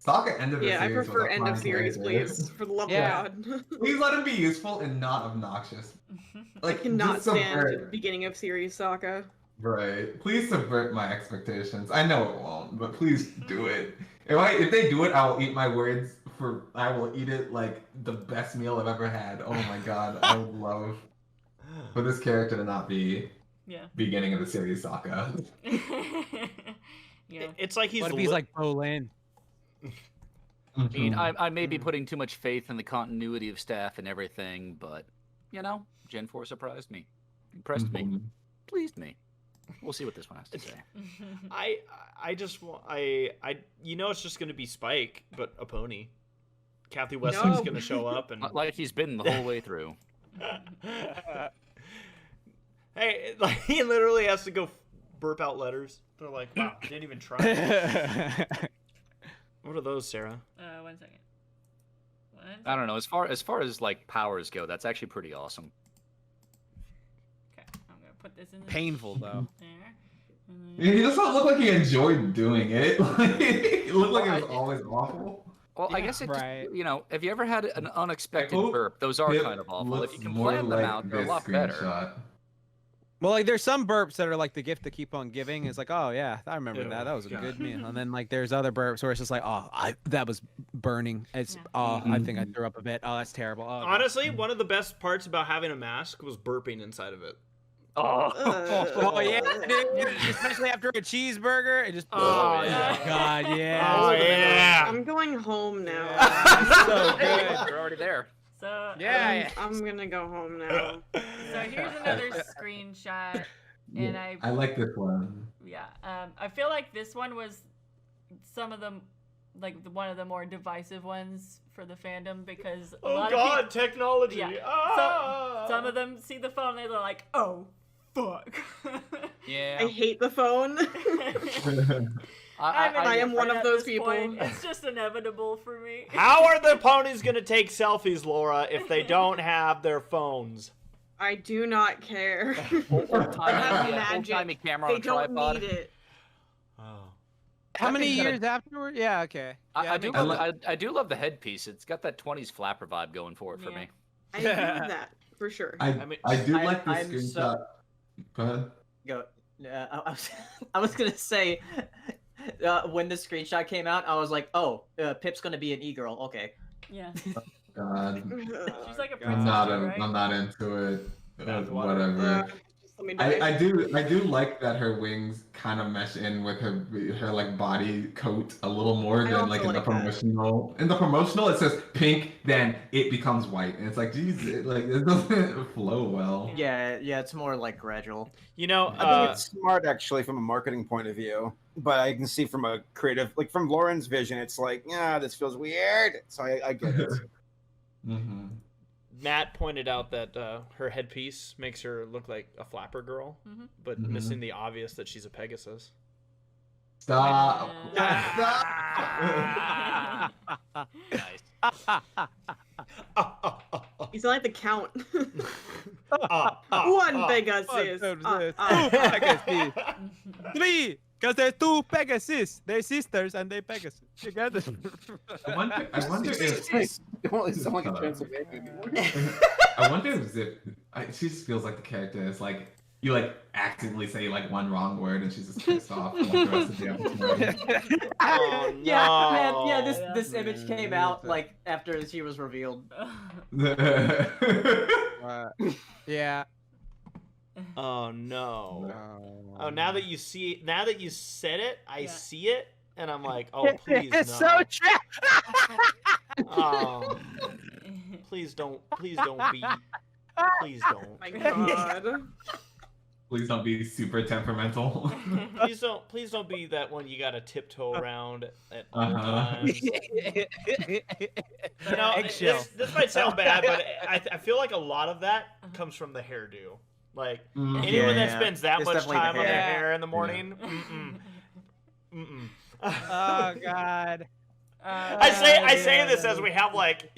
Sokka end of the Yeah, I series was prefer a end of fun series, character. please. For the love Yeah. of God. Please let him be useful and not obnoxious. I Like, cannot just stand subvert. beginning of series Sokka. Right. Please subvert my expectations. I know it won't, but please do it. If they do it, I will eat my words. I will eat it like the best meal I've ever had. Oh my god, I would love for this character to not be Yeah. beginning of the series Sokka. Yeah. It's like he's. What if he's like Bolin? I mean, Mhm. I may be putting too much faith in the continuity of staff and everything, but, you know, Gen 4 surprised me. Impressed me. Mhm. Pleased me. We'll see what this one has to say. I just want you know it's just gonna be Spike, but a pony. Kathy Westling's No. gonna show up and Like he's been the whole way through. hey, like he literally has to go burp out letters. They're like, wow, didn't even try. What are those, Sarah? 1 second. 1 I don't know. As far as like powers go, that's actually pretty awesome. Okay, I'm gonna put this in the Painful though. there. He doesn't look like he enjoyed doing it. Like, it looked like it was always awful. Well, I Yeah, guess it right. just, have you ever had an unexpected Oh, burp? Those are it kind of awful. If looks you can more plan them like out, they're a this lot better. screenshot. Well, like there's some burps that are like the gift that keep on giving. It's like, oh yeah, I remember Ew, that. That was a God. good meal. And then like there's other burps where it's just like, oh, that was burning. It's I think I threw up a bit. Oh, that's terrible. Oh, God. Honestly, one of the best parts about having a mask was burping inside of it. Oh yeah, dude. Especially after a cheeseburger, it just. Oh, yeah. God, yeah. Oh yeah. I'm going home now. Yeah, so good. You're already there. So Yeah. I'm gonna go home now. So here's another screenshot, and I like this one. I feel like this one was some of them, like one of the more divisive ones for the fandom because a Oh lot God, of technology. Yeah. Ah! some of them see the phone and they're like, oh fuck. Yeah. I hate the phone. I am one of those people. It's just inevitable for me. How are the ponies gonna take selfies, Laura, if they don't have their phones? I do not care. Old-timey camera on They a don't tripod. need it. Oh. How many think that years afterward? Yeah, okay. Yeah, I do makes love, sense. I do love the headpiece. It's got that 20s flapper vibe going for it for Yeah. me. I agree with that for sure. I mean- do I- like this I'm screenshot. so- Go ahead. Go. I was gonna say, when the screenshot came out, I was like, oh, Pip's gonna be an e-girl. Okay. Yeah. God, She's like a princess, I'm not. right? I'm not into it. Bathwater. Whatever. Just let me die. I do like that her wings kind of mesh in with her like body coat a little more I than also like in the like that. promotional. In the promotional, it says pink, then it becomes white, and it's like, geez, it doesn't flow well. Yeah, it's more like gradual. You know, I think it's smart actually from a marketing point of view, but I can see from a creative, like from Lauren's vision, it's like, yeah, this feels weird. So I get it. Mm-hmm. Matt pointed out that her headpiece makes her look like a flapper girl, Mhm. but Mhm. missing the obvious that she's a Pegasus. Stop. Yeah. Stop. Nice. You sound like the Count. One One Pegasus. Two Pegasus. Three, because there's two Pegasus. They're sisters and they Pegasus. You got this. I wonder if Well, it's not like a Transylvania anymore. I wonder if Zip. She just feels like the character is like you like accidentally say like one wrong word and she's just pissed off like, the rest of the episode. Oh, Yeah, no. man. Yeah, this image came out like after she was revealed. Yeah. Oh no. No. Oh, now that you said it, I Yeah. see it, and I'm like, oh please It's no. so true. Oh, please don't be. Please don't. My God. Please don't be super temperamental. Please don't be that one you gotta tiptoe around at all Uh-huh. times. You know, Eggshell. this might sound bad, but I feel like a lot of that comes from the hairdo. Like Mhm. anyone that Yeah. spends that It's much definitely the time on their hair. hair in the morning, Oh God. I say this as we have like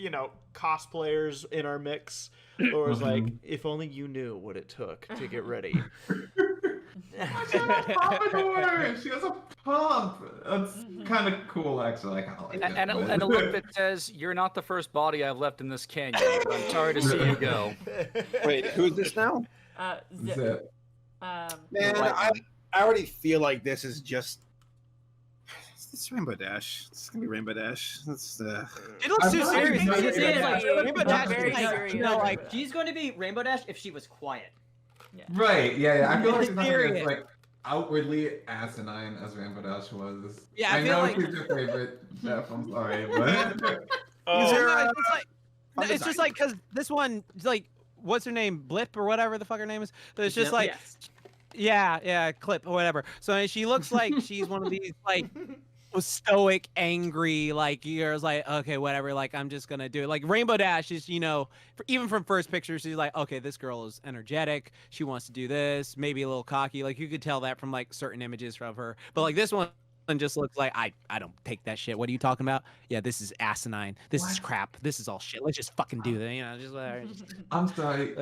cosplayers in our mix. Laura's like, if only you knew what it took to get ready. She has a pompadour. She has a pump. That's kind of cool, actually. I like And that. a look that says, "You're not the first body I've left in this canyon. But I'm sorry to see you go." Wait, who's this now? Zip. Zip. Man, I already feel like this is just. It's Rainbow Dash. It's gonna be Rainbow Dash. That's It looks too I'm not serious. even though. serious. It's like, It's Rainbow Dash very is like, serious. you know, like She's going to be Rainbow Dash if she was quiet. Right, yeah. I feel like It's she's not serious. as like outwardly asinine as Rainbow Dash was. Yeah, I feel know like- she's your favorite, Jeff. I'm sorry, but Oh, No, it's just like, fun it's just design. like because this one, like, what's her name, Blip or whatever the fuck her name is. So it's just like, Yes. yeah, Clip or whatever. So she looks like she's one of these like stoic, angry, like you're like, okay, whatever, like I'm just gonna do it. Like Rainbow Dash is, even from first picture, she's like, okay, this girl is energetic. She wants to do this, maybe a little cocky. Like you could tell that from like certain images from her. But like this one, and just looks like I don't take that shit. What are you talking about? Yeah, this is asinine. This is crap. This is all shit. Let's just fucking do that. You know, just whatever. I'm sorry.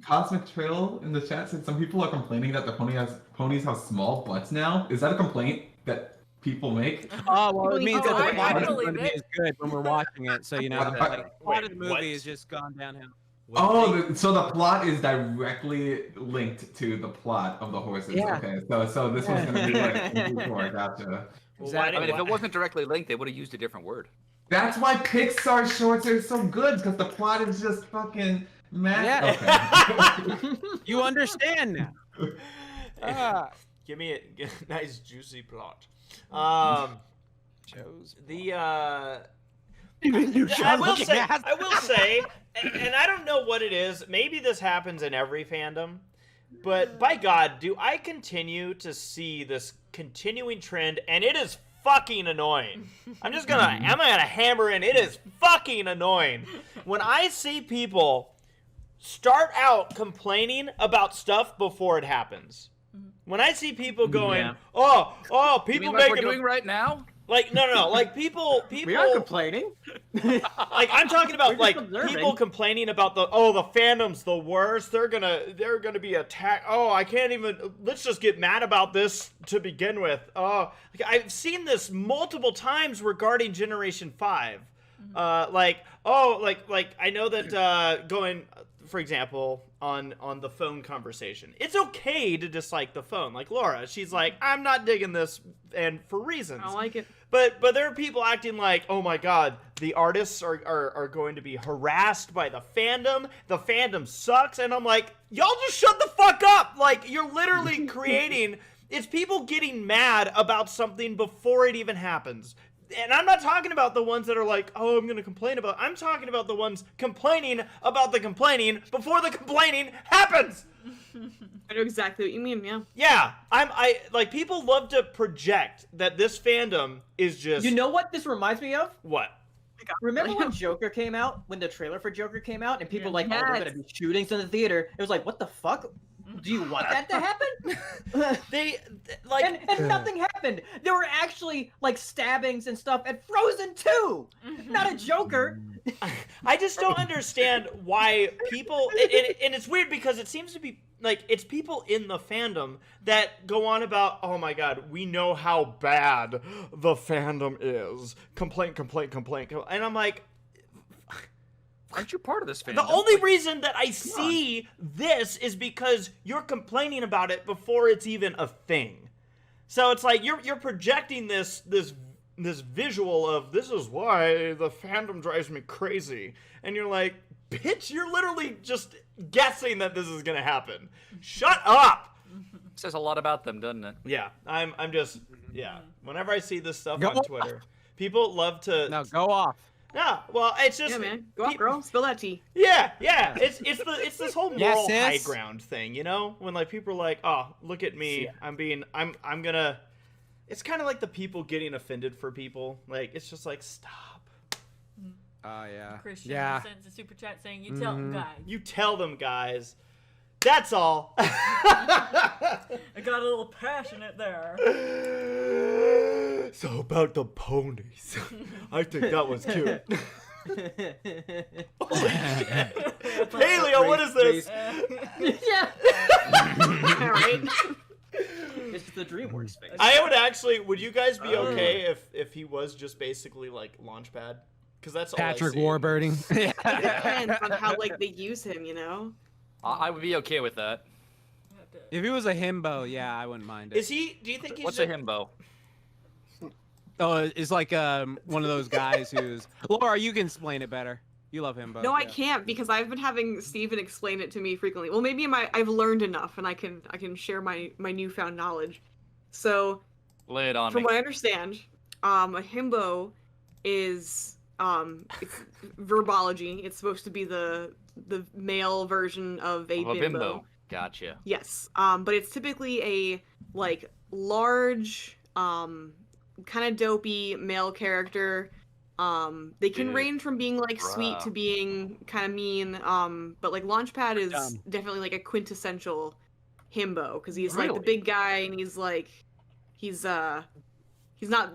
Cosmic Trail in the chat said some people are complaining that the ponies have small butts now. Is that a complaint that people make? Oh well, it means that I the plot is believe going to be it. as good when we're watching it. So you know, What? like, the plot of the Wait, movie what? has just gone downhill. So the plot is directly linked to the plot of the horses. Yeah. Okay, so this one's gonna be like before. Gotcha. Exactly. I mean, if it wasn't directly linked, they would have used a different word. That's why Pixar shorts are so good, because the plot is just fucking massive. Yeah. Okay. You understand now. Give me a nice juicy plot. Shows. I will say, and I don't know what it is. Maybe this happens in every fandom, but by God, do I continue to see this continuing trend, and it is fucking annoying. I'm gonna hammer in. It is fucking annoying when I see people start out complaining about stuff before it happens. When I see people going, oh, people You mean like making we're doing right now? like no, like people We are complaining. like I'm talking about We're just like observing. people complaining about the fandom's the worst. They're gonna be attacked. Oh, I can't even. Let's just get mad about this to begin with. Oh, like, I've seen this multiple times regarding Generation 5. Like I know that going, for example, on the phone conversation, it's okay to dislike the phone. Like Laura, she's like, I'm not digging this, and for reasons. I don't like it. But there are people acting like, oh my god, the artists are going to be harassed by the fandom. The fandom sucks. And I'm like, y'all just shut the fuck up. Like, you're literally creating, it's people getting mad about something before it even happens. And I'm not talking about the ones that are like, oh, I'm going to complain about. I'm talking about the ones complaining about the complaining before the complaining happens. I know exactly what you mean, yeah. Yeah, I like people love to project that this fandom is just. You know what this reminds me of? What? Remember when Joker came out? When the trailer for Joker came out, and people were like, oh, Yes. we're gonna be shootings in the theater. It was like, what the fuck? Do you want that to happen? They like and nothing happened. There were actually like stabbings and stuff at Frozen 2, not a Joker. I just don't understand why people and it's weird because it seems to be like it's people in the fandom that go on about, oh my god, we know how bad the fandom is. Complaint, and I'm like, Aren't you part of this fandom? the only reason that I see this is because you're complaining about it before it's even a thing. So it's like you're projecting this visual of this is why the fandom drives me crazy, and you're like, bitch, you're literally just guessing that this is gonna happen. Shut up. says a lot about them, doesn't it? Yeah, I'm just whenever I see this stuff Go on off. Twitter, people love to. No, go off. Yeah, well, it's just. Yeah, man. Go up, girl. Spill that tea. Yeah. It's this whole Yeah, moral high sis. ground thing, you know? When like people are like, "Oh, look at me. I'm gonna." It's kind of like the people getting offended for people. Like it's just like, stop. Oh yeah. Christian Yeah. sends a super chat saying, "You tell them, guys." You tell them, guys. That's all. I got a little passionate there. So about the ponies, I think that was cute. Paleo, what is this? Yeah. Right? It's the DreamWorks face. I would actually. Would you guys be okay if he was just basically like Launchpad? Because that's all Patrick I see. Warburton. It depends on how like they use him, you know? I would be okay with that. If he was a himbo, yeah, I wouldn't mind it. Is he? Do you think he's? What's a himbo? Oh, it's like one of those guys who's Laura. You can explain it better. You love himbo. No, I can't because I've been having Steven explain it to me frequently. Well, maybe I've learned enough and I can share my newfound knowledge. So, Lay it on from me. what I understand, a himbo is it's verbology. It's supposed to be the male version of a Of a bimbo. bimbo. Gotcha. Yes. But it's typically a like large, kind of dopey male character. They can Dude, range from being like sweet bruh. to being kind of mean. But like Launchpad is Dumb. definitely like a quintessential himbo because he's like the Really? big guy and he's he's not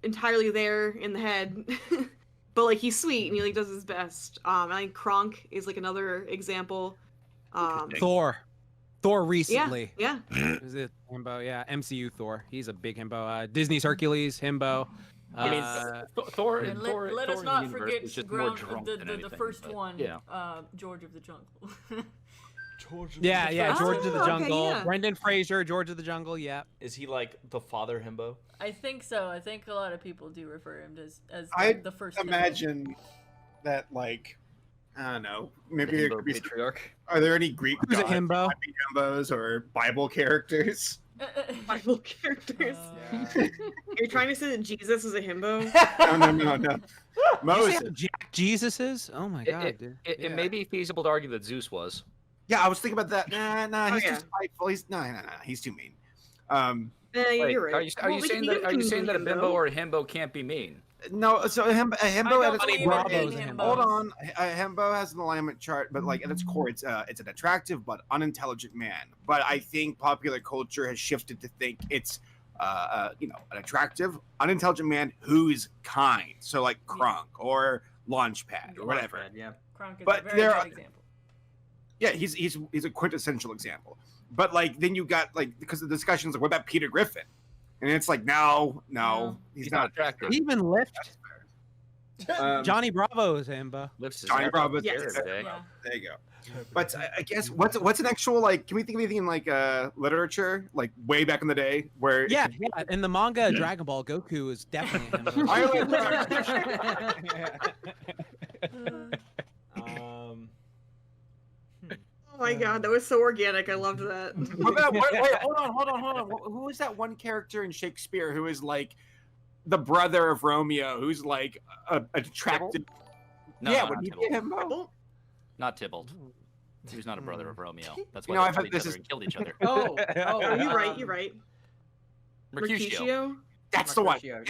entirely there in the head, but like he's sweet and he like does his best. I think Kronk is like another example. Thor recently. Yeah. Is it himbo? Yeah, MCU Thor. He's a big himbo. Disney's Hercules himbo. I mean, Thor And and let, Thor. let Thor us in the not universe forget is just more drunk than the anything, first but, one, Yeah. George of the Jungle. George. Yeah, George of the okay, Jungle. yeah. Brendan Fraser, George of the Jungle. Yeah. Is he like the father himbo? I think so. I think a lot of people do refer him as I'd the first. himbo. Imagine that, like, I don't know, maybe The there himbo could be. patriarch. Are there any Greek Who's a gods that himbo? might be himbos or Bible characters? Bible characters. Are you trying to say that Jesus is a himbo? No. Did you Moses. say Jack Jesus is? Oh my god, dude. It may be feasible to argue that Zeus was. Yeah, I was thinking about that. Nah, he's yeah. too spiteful. No, he's too mean. Yeah, Wait, you're right. Are you Well, saying he that can a be bimbo or a himbo can't be mean? No, so a himbo I at don't its believe core in Bravo's is, a himbo. himbos. hold on, a himbo has an alignment chart, but like at its core, it's an attractive but unintelligent man. But I think popular culture has shifted to think it's an attractive, unintelligent man who's kind. So like Kronk or Launchpad or whatever. Yeah. Kronk is But a very there good are- example. Yeah, he's a quintessential example. But like then you got like because the discussions like what about Peter Griffin? And it's like no, No. he's not attractive. Even Lift. Um, Johnny Bravo is himbo. Lifts his Johnny ass Bravo. up there Yes. today. Yeah. There you go. But I guess what's an actual like? Can we think of anything in like literature like way back in the day where it Yeah, could- yeah. In the manga Dragon Ball, Goku is definitely a himbo. Um, Oh my god, that was so organic. I loved that. What about, wait, hold on. Who is that one character in Shakespeare who is like the brother of Romeo, who's like attractive? No, yeah, no, would not he Tybalt. be a himbo? Not Tybalt. He was not a brother of Romeo. That's why You know, they I fought thought each this other is- and killed each other. Oh, you're right. Mercutio. That's the one. Mercutio.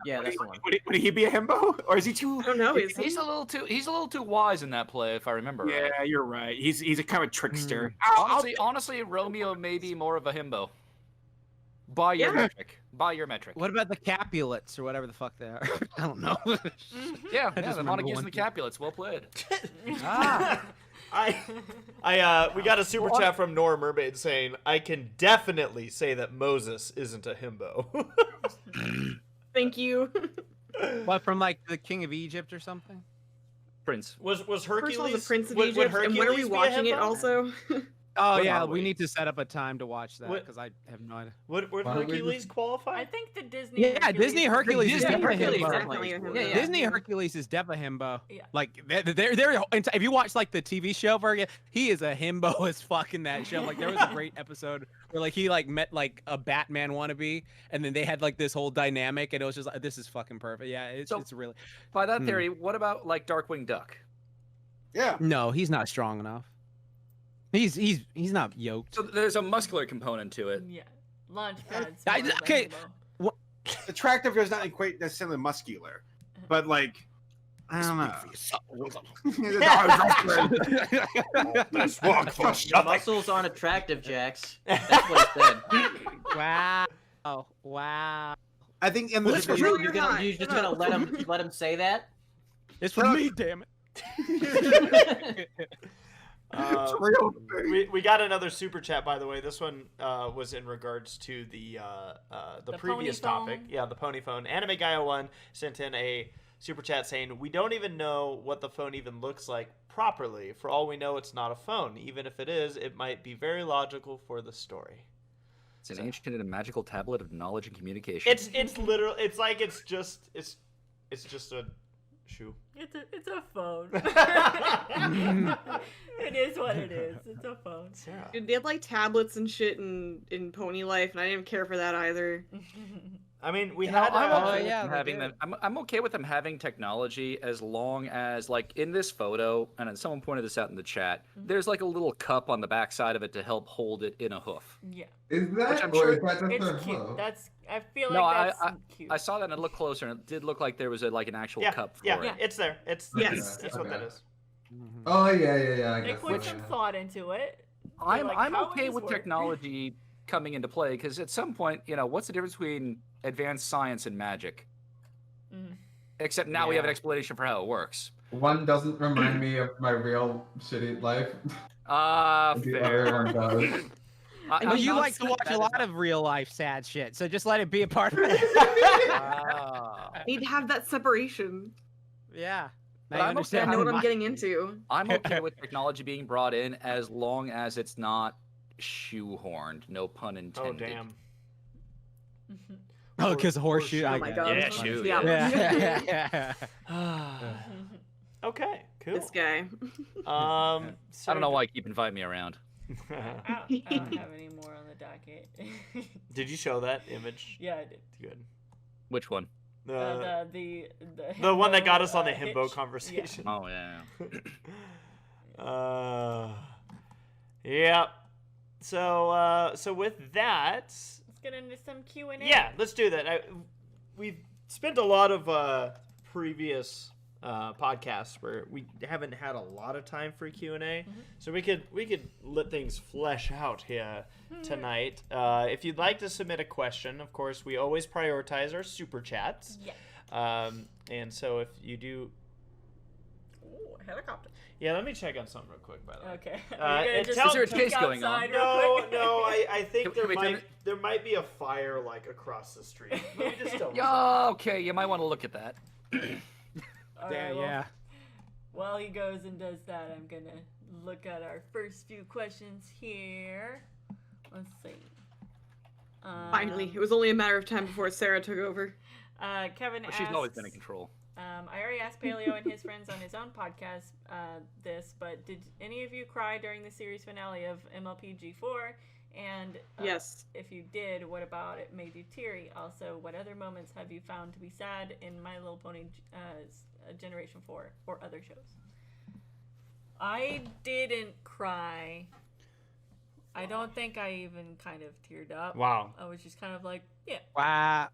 Yeah, that's the one. Would he be a himbo, or is he too? I don't know. Is He's he? a little too wise in that play, if I remember right. Yeah, you're right. He's a kind of trickster. Honestly, Romeo may be more of a himbo. By your Yeah. metric. By your metric. What about the Capulets or whatever the fuck they are? I don't know. Yeah, I just the remember Montagues one and the Capulets. Well played. we got a super chat from Nora Mermaid saying, I can definitely say that Moses isn't a himbo. Thank you. What, from like the King of Egypt or something? Prince. was First Hercules of all, the Prince of would Egypt, and when are we Hercules be a watching it? himbo? Also, Oh What yeah, are we we? need to set up a time to watch that What- because I have no idea. Would Why don't we Hercules just- qualify? I think the Disney. Yeah, Disney Hercules is Disney definitely Hercules himbo. definitely a himbo. Yeah, yeah. Disney Hercules is definitely himbo. Yeah. Like they're if you watch like the TV show for it, he is a himbo as fuck in that show. Like there was a great episode where like he like met like a Batman wannabe, and then they had like this whole dynamic, and it was just like this is fucking perfect. Yeah, it's really By that theory, what about like Darkwing Duck? Yeah. no, he's not strong enough. He's not yoked. So there's a muscular component to it. Yeah. Launch pads. okay. Attractive does not equate necessarily muscular, but like I don't know. Let's walk fast. Your muscles aren't attractive, Jax. That's what he said. Wow. I think in Well, the it's true. You're hot. You're just Shut gonna up. let him say that? It's for me, damn it. We got another super chat, by the way. This one was in regards to the previous pony topic. phone? Yeah, the pony phone. Anime Guy 01 sent in a super chat saying, we don't even know what the phone even looks like properly. For all we know, it's not a phone. Even if it is, it might be very logical for the story. It's an ancient and magical tablet of knowledge and communication. It's literal. It's like it's just a shoe. It's a phone. It is what it is. It's a phone. Sarah. Dude, they had like tablets and shit in Pony Life, and I didn't care for that either. I mean, we You know, had. I'm Oh, okay with yeah, them they having do. them. I'm okay with them having technology as long as, like, in this photo, and someone pointed this out in the chat. There's like a little cup on the back side of it to help hold it in a hoof. Yeah. Is that I'm or sure is that just It's a cute. hello? That's. I feel No, like that's cute. I saw that and it looked closer, and it did look like there was an actual Yeah, cup for yeah, it. it's there. It's Yes. That's what that is. Oh yeah. I They guess. put so, some yeah. thought into it. I'm like, I'm how would okay this with work? technology coming into play because at some point, what's the difference between advanced science and magic. Mm. Except now we have an Yeah. explanation for how it works. One doesn't remind me of my real shitty life. The Fair. other one does. Oh, you not like to saying watch that a is lot of real life sad shit, so just let it be a part of it. Ah. Need to have that separation. Yeah. But Now you I'm okay understand I know how what I'm my- getting into. I'm okay with technology being brought in as long as it's not shoehorned. No pun Oh intended. damn. Oh, because horseshoe. Oh I my get god. it. Yeah, shoot, Yeah. Okay, cool. This guy. So I don't know why you keep inviting me around. I don't have any more on the docket. Did you show that image? Yeah, I did. Good. Which one? The The one that got himbo, us on the hitch. himbo conversation. Oh yeah. Yep. So with that, Let's get into some Q&A. yeah, let's do that. We've spent a lot of previous podcasts where we haven't had a lot of time for Q&A, so we could let things flesh out here tonight. If you'd like to submit a question, of course, we always prioritize our super chats. Yeah. And so if you do, Ooh, helicopter. yeah, let me check on something real quick. By the way. Okay. it Is tells- Is there a chase going on? No, I think Can we turn there might be a fire like across the street. Let me just double check. Yeah, okay, you might want to look at that. Yeah. While he goes and does that, I'm gonna look at our first few questions here. Let's see. Finally, it was only a matter of time before Sarah took over. Kevin Well, asks, she's always been in control. I already asked Paleo and his friends on his own podcast this, but did any of you cry during the series finale of MLPG4? And Yes. if you did, what about it made you teary? Also, what other moments have you found to be sad in My Little Pony Generation 4 or other shows? I didn't cry. I don't think I even kind of teared up. Wow. I was just kind of like, yeah. Wow.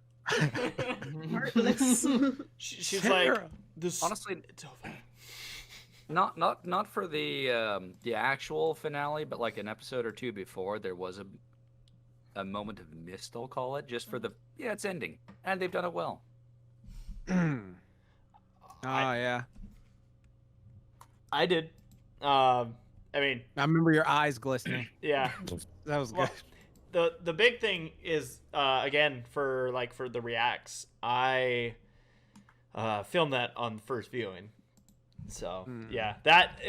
Heartless. She's like this. Honestly, it's over. not for the actual finale, but like an episode or two before, there was a moment of mist, I'll call it, just for the it's ending, and they've done it well. Oh yeah. I did. I mean, I remember your eyes glistening. yeah. That was Well, good. the big thing is again for the reacts, I filmed that on the first viewing. So yeah, that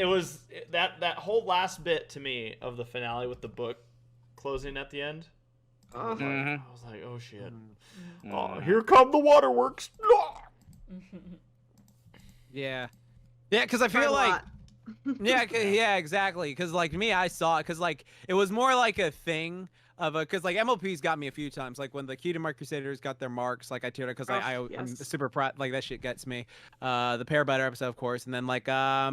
whole last bit to me of the finale with the book closing at the end. I was like, oh shit! Oh, here come the waterworks! Yeah. Yeah, because I Cried feel a like lot. yeah, exactly. Because like me, I saw it because like it was more like a thing of a because like MLP's got me a few times. Like when the Kingdom Hearts Crusaders got their marks, like I teared up because I'm yes. super proud. Like that shit gets me. The Pair Better episode, of course, and then like that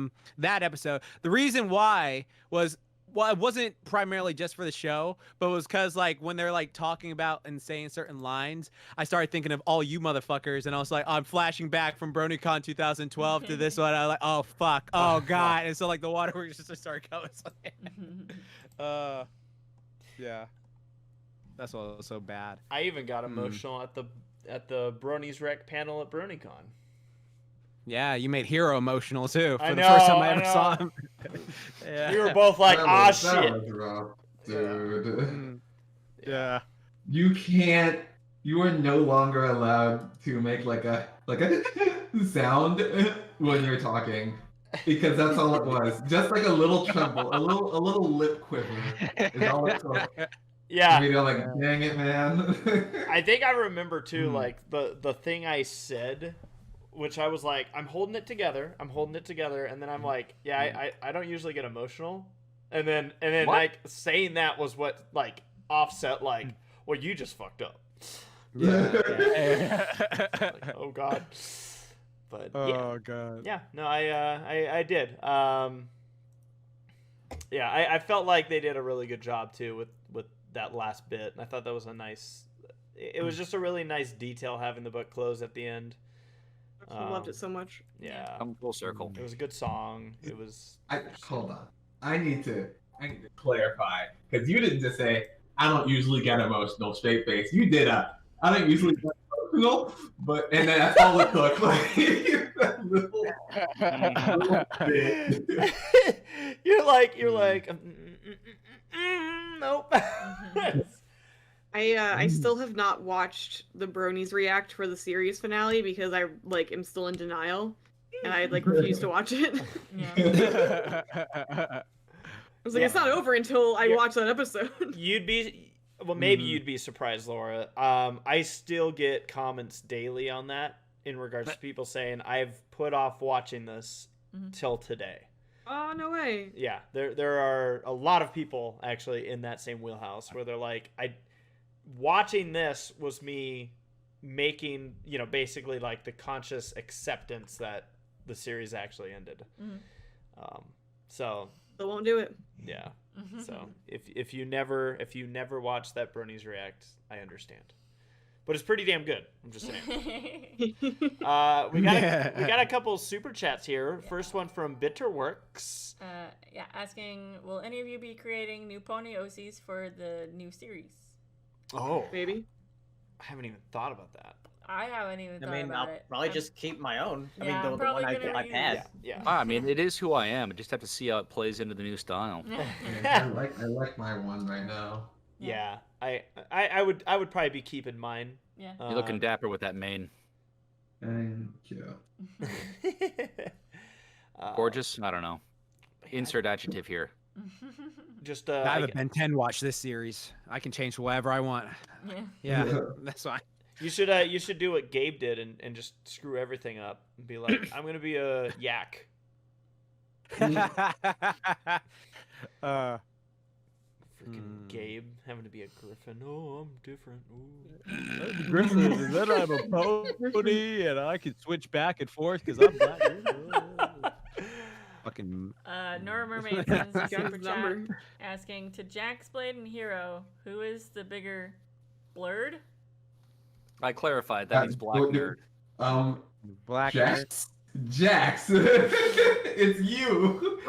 episode. The reason why was. Well, it wasn't primarily just for the show, but it was because, like, when they're, like, talking about and saying certain lines, I started thinking of all you motherfuckers, and I was like, I'm flashing back from BronyCon 2012 to this one. I was like, oh, fuck. Oh, God. And so, like, the waterworks just started going. Yeah. That's why it was so bad. I even got emotional at the Bronies Rec panel at BronyCon. Yeah, you made Hero emotional, too, for I the first time know, I I ever know. saw him. Yeah. We were both like, That shit. was rough, dude. Yeah. You are no longer allowed to make like a sound when you're talking. Because that's all it was. Just like a little tremble, a little lip quiver is all it took. Yeah. Me to like, dang it, man. I think I remember too, like the thing I said, which I was like, I'm holding it together, and then I'm like, I don't usually get emotional, and then What? like saying that was what like offset like, well, you just fucked up. Yeah. Like, oh god. But Oh, God. yeah, no, I did. Yeah, I felt like they did a really good job too with that last bit, and I thought that was a nice. It was just a really nice detail having the book close at the end. I loved it so much. Yeah, Come full circle. it was a good song. It was. Hold on. I need to clarify because you didn't just say I don't usually get emotional straight face. You did I don't usually get emotional, and then that's all it took. Like that little bit. you're like, nope. I still have not watched the Bronies react for the series finale because I am still in denial, and I refuse to watch it. Yeah. I was like, it's not over until I watch that episode. Maybe you'd be surprised, Laura. I still get comments daily on that in regards to people saying I've put off watching this till today. Oh, no way. Yeah, there are a lot of people actually in that same wheelhouse where they're like, watching this was me making, basically like the conscious acceptance that the series actually ended. So Still won't do it. yeah. So if you never watch that Bronies react, I understand. But it's pretty damn good. I'm just saying. We got a couple super chats here. Yeah. First one from Bitterworks. Asking, will any of you be creating new pony OCs for the new series? Oh, Maybe. I haven't even thought about that. I haven't even thought I'll about it. probably just keep my own. I Yeah, mean, I'm the probably one gonna I've use- had. Yeah. I mean, it is who I am. I just have to see how it plays into the new style. I like my one right now. Yeah. I would probably be keeping mine. Yeah. You're looking dapper with that mane. Thank you. Gorgeous? I don't know. Insert adjective here. Just I have a Ben 10 watch this series. I can change whatever I want. Yeah. Yeah, that's fine. you should do what Gabe did and just screw everything up and be like, I'm gonna be a yak. Freaking Gabe having to be a griffin. Oh, I'm different. Ooh. Griffin, and then I'm a pony, and I can switch back and forth because I'm black. Fucking. Nora Mermaid sends a Got super his chat number. asking, to Jax, Blade, and Hero, who is the bigger blurred? I clarified. That means black nerd. Black. Jax, it's you.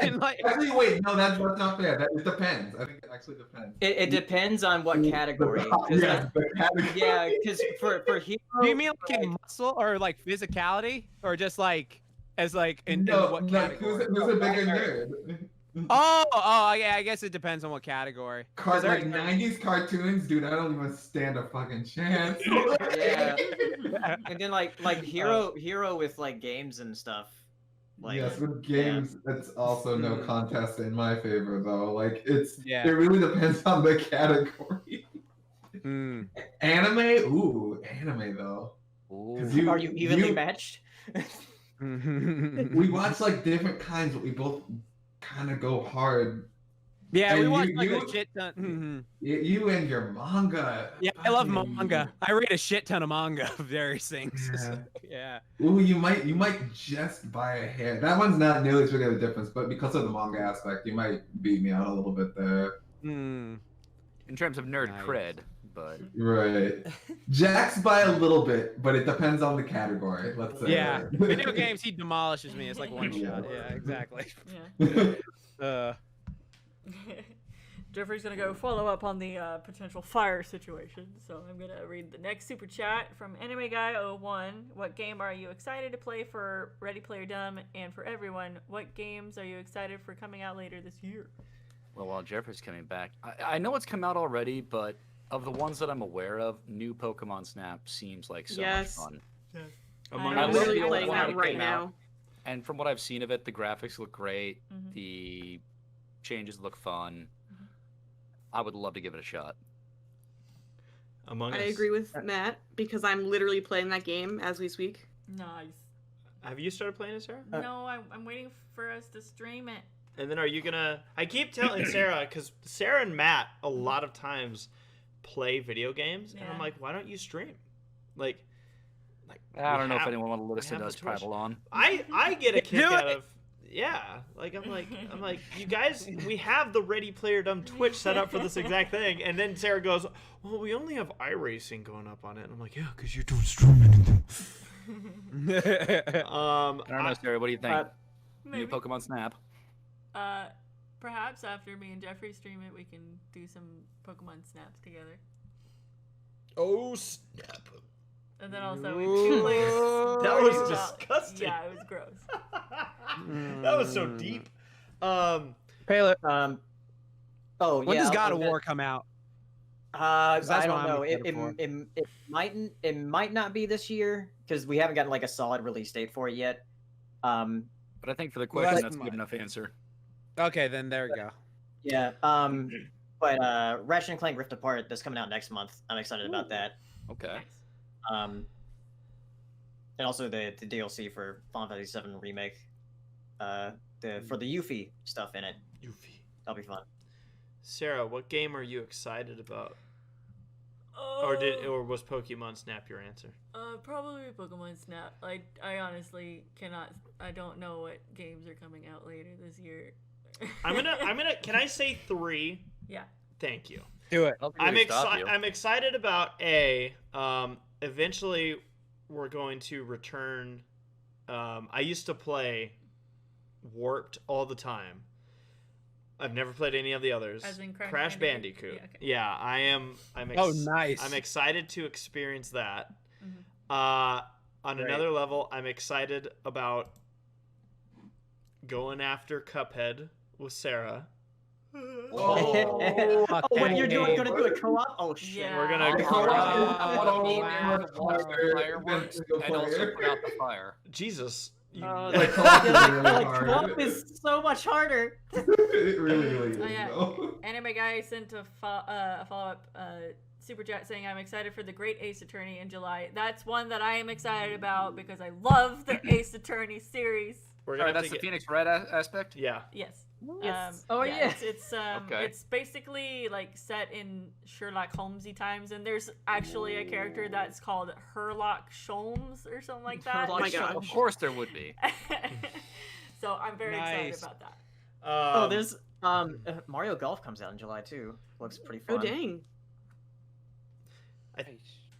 And Actually, wait, no, that's not fair. It depends. I think it actually depends. It depends on what category. 'cause Yeah, the category. yeah, because for hero, Do you mean like in muscle or like physicality or just like as like in what category? Who's a bigger nerd? Oh, yeah. I guess it depends on what category. Like 90s cartoons, dude. I don't even stand a fucking chance. yeah, and then like hero with like games and stuff. Like, yes, with games, that's also no contest in my favor, though. Like it Yeah. really depends on the category. Mm. Anime, ooh, anime though. 'Cause are you evenly matched? We watch like different kinds, but we both kind of go hard. Yeah, And we watch you- like you- a shit ton. Mhm. You and your manga. Yeah, I love fucking- manga. I read a shit ton of manga of various things. Yeah. So, yeah. Ooh, you might just buy a hair. That one's not nearly as big of a difference, but because of the manga aspect, you might beat me out a little bit there. Mm. In terms of nerd Nice. cred, but Right. Jax by a little bit, but it depends on the category. Let's say. Yeah. Video games, he demolishes me. It's like one Yeah. shot. Yeah, exactly. Yeah. Jeffrey's gonna go follow up on the potential fire situation, so I'm gonna read the next super chat from Anime Guy 01. What game are you excited to play for Ready Player Dumb? And for everyone, what games are you excited for coming out later this year? well, while Jeffrey's coming back, I know it's come out already, but of the ones that I'm aware of, new Pokemon Snap seems like so Yes. much fun. Among I I'm love literally the old playing one that that right came out. now. And from what I've seen of it, the graphics look great. Mhm. The changes look fun. Mhm. I would love to give it a shot. Among I Us. agree with Matt because I'm literally playing that game as we speak. Nice. Have you started playing it, Sarah? No, I'm waiting for us to stream it. And then are you gonna? I keep telling Sarah because Sarah and Matt a lot of times play video games, and I'm Yeah. like, why don't you stream? Like I don't know if have- anyone will we listen have to us the Twitch. prattle on. I get a kick Do out it. of like I'm like you guys, we have the Ready Player Dumb Twitch set up for this exact thing, and then Sarah goes, well, we only have iRacing going up on it, and I'm like, yeah, because you don't stream anything. I don't know, Sarah. What do you think? New Maybe. Pokemon Snap. Perhaps after me and Jeffrey stream it, we can do some Pokemon snaps together. Oh snap! And then also we two like That was about- disgusting. Yeah, it was gross. That was so deep. Paleo, Oh when yeah. does I God was of War come out? that's I what don't I'm know. excited for. It might not be this year because we haven't gotten like a solid release date for it yet. But I think for the Well, question, that's that's a good mine. enough answer. Okay, then there we go. Yeah. But Ratchet and Clank Rift Apart that's coming out next month. I'm excited about that. Okay. Nice. And also the DLC for Final Fantasy VII Remake. For the Yuffie stuff in it. Yuffie. That'll be fun. Sarah, what game are you excited about? Or was Pokemon Snap your answer? Probably Pokemon Snap. I honestly cannot. I don't know what games are coming out later this year. I'm gonna. Can I say 3? Yeah. Thank you. Do it. I'm excited. I'm excited about eventually we're going to return. I used to play Warped all the time. I've never played any of the others. As in Crash Bandicoot. Yeah, okay. Yeah, I am. Oh, nice. I'm excited to experience that. Mhm. On Right. another level, I'm excited about going after Cuphead with Sarah. Oh, when you're okay. gonna do a co-op? Oh shit. Yeah. We're gonna. I want to be wow. there to watch the fireworks and also put out the fire. Jesus. You- Like, co-op is really like hard. co-op is so much harder. It really is. Oh, yeah. though. Anime Guy sent a follow-up super chat saying, I'm excited for the Great Ace Attorney in July. That's one that I am excited about because I love the Ace Attorney series. We're Sorry, gonna have that's to the get. Phoenix Red aspect? Yeah. Yes. Yes. It's basically like set in Sherlock Holmesy times, and there's actually a character that's called Herlock Sholmes or something like that. Oh my gosh. Of course there would be. So I'm very excited Nice. about that. Oh, there's Mario Golf comes out in July too. Looks pretty fun. Oh dang.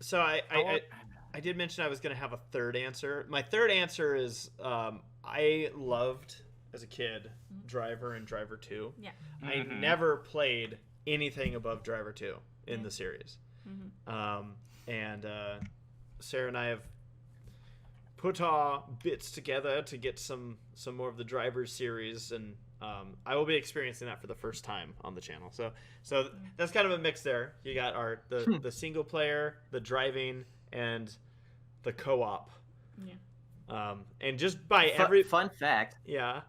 So I did mention I was gonna have a third answer. My third answer is I loved as a kid Driver and Driver 2. Yeah. I never played anything above Driver 2 in the series. Mhm. And Sarah and I have put our bits together to get some more of the Driver series, and I will be experiencing that for the first time on the channel. So that's kind of a mix there. You got the single player, the driving, and the co-op. Yeah. And just by Fun fact. yeah.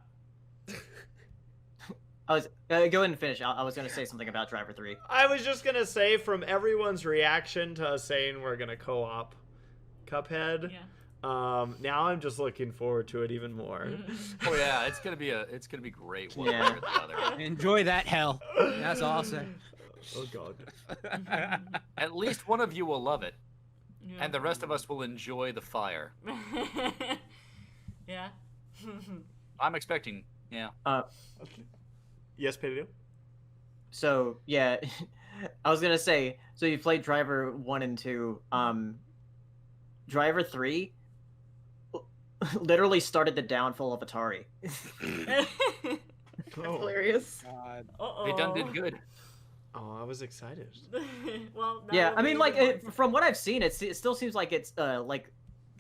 I was go ahead and finish. I was gonna say something about Driver 3. I was just gonna say, from everyone's reaction to us saying we're gonna co-op Cuphead, Yeah. now I'm just looking forward to it even more. Oh yeah, it's gonna be great one Yeah. way or the other. Enjoy that hell. That's awesome. Oh god. At least one of you will love it, Yeah. and the rest of us will enjoy the fire. Yeah. I'm expecting. Yeah. Yes, Pedro? So yeah, I was gonna say. So you played Driver 1 and 2. Driver 3 literally started the downfall of Atari. Oh. Hilarious. God. Uh-oh. They done did good. Oh, I was excited. Well, Yeah, that'll I mean, be like the one. from what I've seen, it still seems like it's like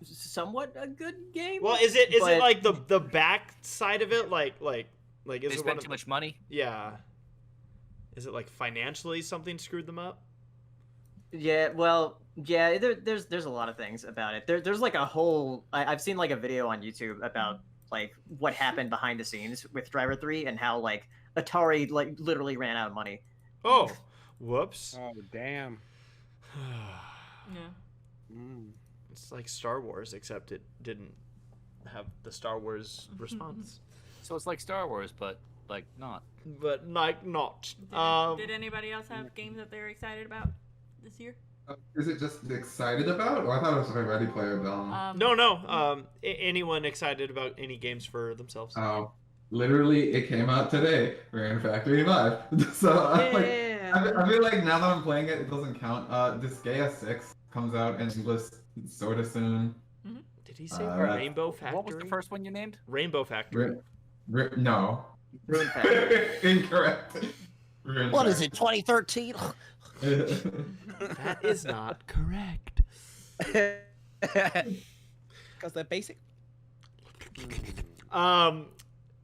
somewhat a good game. Well, is it but- like the back side of it, like is They it one spent of too much money. Yeah. Is it like financially something screwed them up? Yeah, well, yeah. There's a lot of things about it. There's like a whole. I've seen like a video on YouTube about like what happened behind the scenes with Driver 3 and how like Atari like literally ran out of money. Oh, whoops. Oh damn. Yeah. Mm. It's like Star Wars, except it didn't have the Star Wars response. So it's like Star Wars, but like not. But like not. Did anybody else have games that they're excited about this year? Is it just excited about? Oh, I thought it was like Ready Player One. No. Anyone excited about any games for themselves? Oh, literally, it came out today. We're in Factory 5. So I'm like, Yeah. I feel like now that I'm playing it, it doesn't count. Disgaea 6 comes out in English sort of soon. Did he say Uh, Rainbow Factory? What was the first one you named? Rainbow Factory. No. Ruin Factory. Incorrect. What is it, 2013? That is not correct. Because they're basic.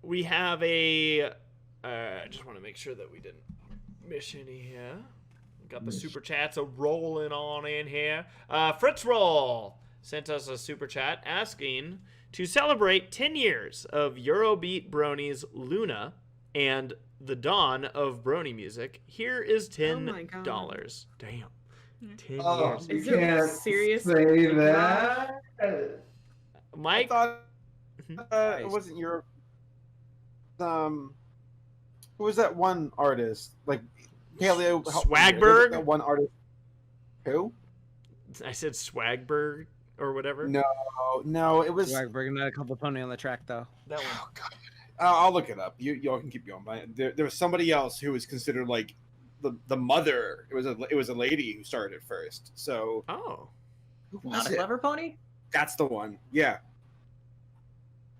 We have a. I just want to make sure that we didn't miss any here. Got the super chats a rolling on in here. Fritz Roll sent us a super chat asking to celebrate 10 years of Eurobeat Bronies Luna and the dawn of Brony music. Here is $10. Damn. 10 years. You Is it can't serious? say that. Mike. I thought it wasn't your. Who was that one artist? Like Paleo Swagberg? That one artist. Who? I said Swagberg or whatever. No, it was. We're bringing a couple pony on the track though. That one. Oh God. I'll look it up. Y'all can keep going. There was somebody else who was considered like the mother. It was a lady who started it first. So. Oh. Who Not was a it? clever pony. That's the one. Yeah.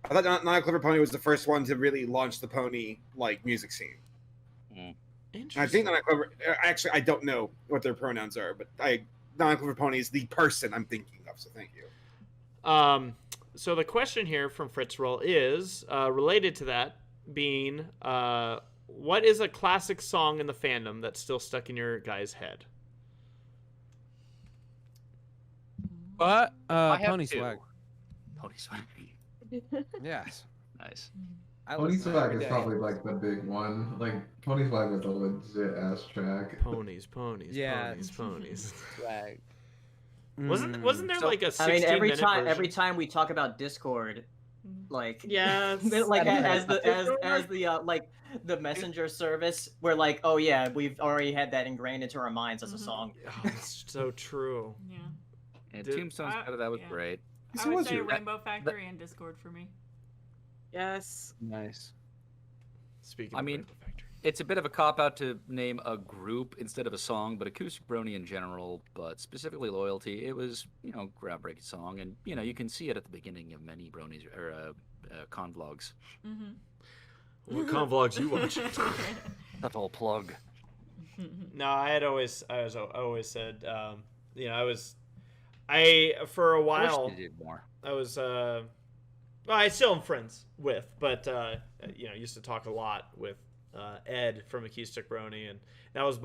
I thought Not a Clever Pony was the first one to really launch the pony like music scene. Interesting. I think Not a Clever. Actually, I don't know what their pronouns are, but Not a Clever Pony is the person I'm thinking of. So thank you. So the question here from Fritz Roll is related to that being, what is a classic song in the fandom that's still stuck in your guys' head? But I have pony two. swag. Pony swag. Yes. Nice. I Pony listen Swag every is day. probably like the big one. Like Pony Swag is a legit ass track. Ponies. Yeah. Ponies. swag. Wasn't there So, like a 16 I mean, minute version? every time we talk about Discord, like Yes. like as Discord. the like the messenger service, we're like, oh yeah, we've already had that ingrained into our minds as a song. Oh, it's so true. Yeah. And Dude, Tombstone's I- better. That was yeah. great. I would say Rainbow Factory and Discord for me. Yes. Nice. Speaking I of mean, Rainbow Factory. It's a bit of a cop-out to name a group instead of a song, but Acoustic Brony in general, but specifically Loyalty, it was, groundbreaking song, and, you can see it at the beginning of many Bronies, or con vlogs. Mm-hmm. What con vlogs you watch? That's all plug. No, I always said, for a while, I wish they did more. I was, well, I still am friends with, but, used to talk a lot with Ed from Acoustic Brony, and that was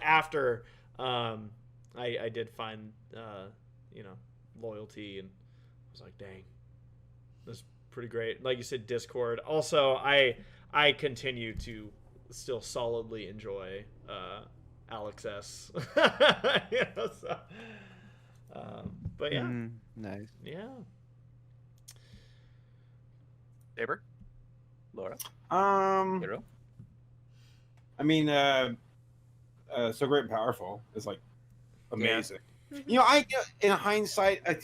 after I did find, Loyalty, and I was like, dang, that's pretty great. Like you said, Discord. Also, I continue to still solidly enjoy Alex S. But yeah. Nice. Yeah. Saber? Laura? Hero? I mean, So Great and Powerful is like amazing. In hindsight, I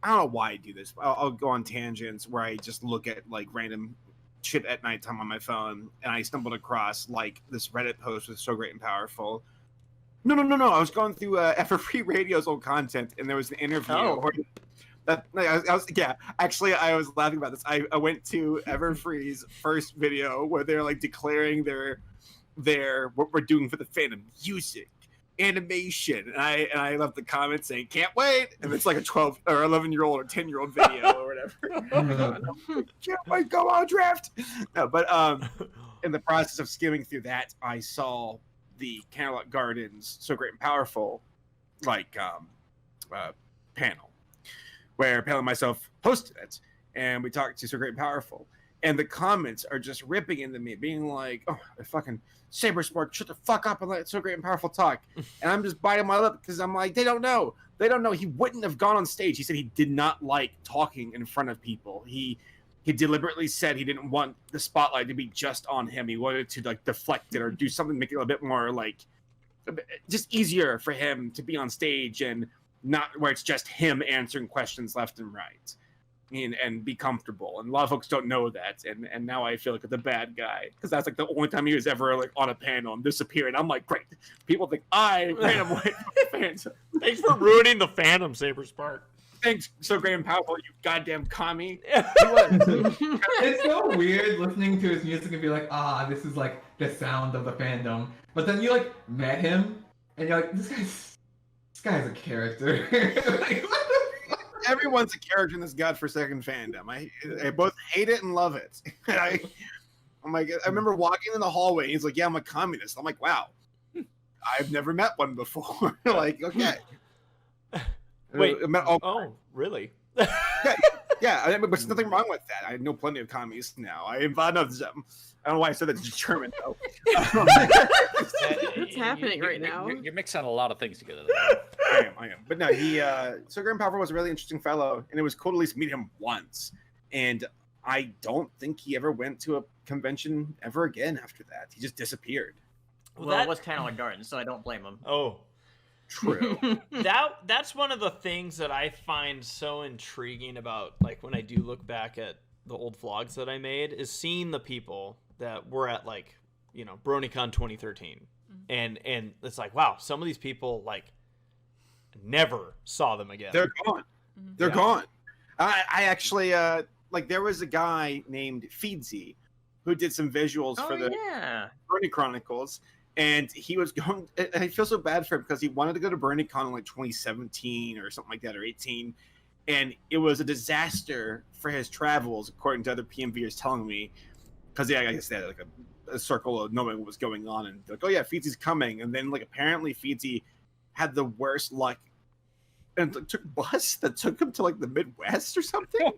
don't know why I do this. I'll go on tangents where I just look at like random shit at nighttime on my phone, and I stumbled across like this Reddit post with So Great and Powerful. No. I was going through Everfree Radio's old content, and there was an interview. Actually, I was laughing about this. I went to Everfree's first video where they're like declaring their what we're doing for the fandom: music, animation, and I left the comment saying "can't wait," and it's like a 12 or 11-year-old or 10-year-old video or whatever. Can't wait, go on draft. No, but in the process of skimming through that, I saw the Candlelight Gardens So Great and Powerful panel, where Pale and myself hosted it, and we talked to So Great and Powerful, and the comments are just ripping into me, being like, "Oh, fucking Saberspark, shut the fuck up and let So Great and Powerful talk," and I'm just biting my lip because I'm like, they don't know. He wouldn't have gone on stage. He said he did not like talking in front of people. He deliberately said he didn't want the spotlight to be just on him. He wanted to like deflect it or do something to make it a bit more like just easier for him to be on stage and not where it's just him answering questions left and right, and be comfortable. And a lot of folks don't know that, and now I feel like the bad guy because that's like the only time he was ever like on a panel and disappeared. I'm like, great, people think I ran away from the fans. Thanks for ruining the fandom, Saberspark. Thanks, so great and powerful, you goddamn commie. It's so weird listening to his music and be like, this is like the sound of the fandom. But then you like met him and you're like, this guy's a character. Like, what the fuck? Everyone's a character in this godforsaken fandom. I both hate it and love it. I'm like, I remember walking in the hallway. And he's like, "Yeah, I'm a communist." I'm like, "Wow, I've never met one before." Like, okay. Wait. Oh, Really? yeah. I mean, but there's nothing wrong with that. I know plenty of communists now. I don't know why I said that's German though. What's happening right now? You're mixing a lot of things together. I am. But no, he so Graham Powerful was a really interesting fellow, and it was cool to at least meet him once. And I don't think he ever went to a convention ever again after that. He just disappeared. Well, it was kind of like Garden, so I don't blame him. Oh, True. that's one of the things that I find so intriguing about, like, when I do look back at the old vlogs that I made, is seeing the people that were at, like, you know, BronyCon 2013, and it's like, wow, some of these people, like, never saw them again. They're gone. They're gone. I actually like, there was a guy named Feedsy who did some visuals for the Brony Chronicles, and he was going, and I feel so bad for him because he wanted to go to BronyCon in like 2017 or something like that, or 18, and it was a disaster for his travels, according to other PMVers telling me, because I guess they had like a circle of knowing what was going on, and like, oh yeah, Feedsy's coming, and then like apparently Feedsy had the worst luck and took a bus that took him to like the Midwest or something.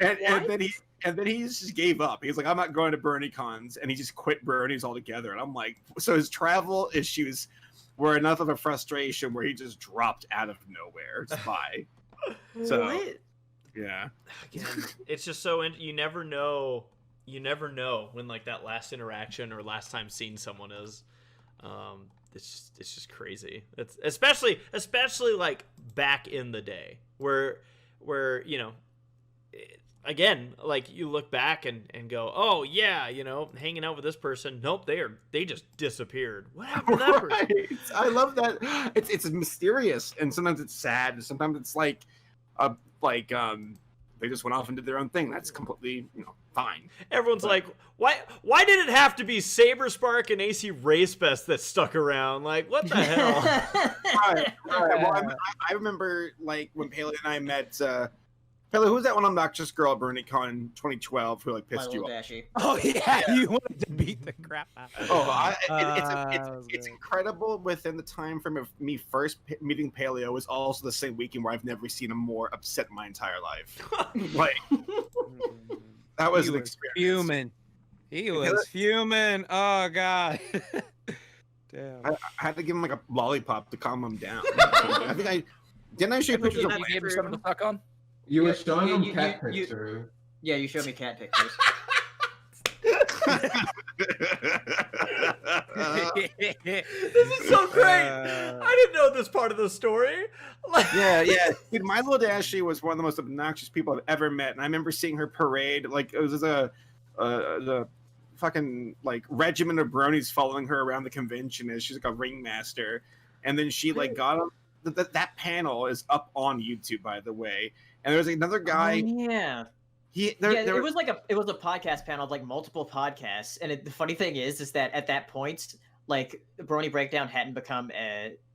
and then he just gave up. He's like, I'm not going to BronyCons, and he just quit Bronies altogether. And I'm like, so his travel issues were enough of a frustration where he just dropped out of nowhere to buy. So What? yeah, Again, it's just so you never know. You never know when, like, that last interaction or last time seeing someone is. It's just crazy. It's especially like back in the day where you know, again, like, you look back and go, oh yeah, you know, hanging out with this person. Nope, they just disappeared. What happened to that person? I love that. It's mysterious, and sometimes it's sad, and sometimes it's like they just went off and did their own thing. That's completely, you know, fine. Everyone's like, why did it have to be Saberspark and ACRacebest that stuck around? Like, what the hell? Right. Well, I remember, like, when Paleo and I met. Paleo, who was that one obnoxious girl at BronyCon 2012 who, like, pissed you off? Dashie. Oh yeah, you wanted to beat the crap out of Oh, it's incredible. Within the time frame of me first meeting Paleo was also the same weekend where I've never seen him more upset in my entire life. Like, that was an experience. Fuming. He was fuming. Oh god. Damn. I had to give him like a lollipop to calm him down. I think didn't I show you pictures of You gave him something to suck on? You were showing him cat you- pictures. Yeah, you showed me cat pictures. This is so great. I didn't know this part of the story. yeah. Dude, my little Dashie was one of the most obnoxious people I've ever met, and I remember seeing her parade. Like, it was the fucking, like, regiment of bronies following her around the convention as she's like a ringmaster, and then she like got on that panel is up on YouTube, by the way. And there was another guy. Oh, yeah. It was a podcast panel of like multiple podcasts, and the funny thing is that at that point, like, Brony Breakdown hadn't become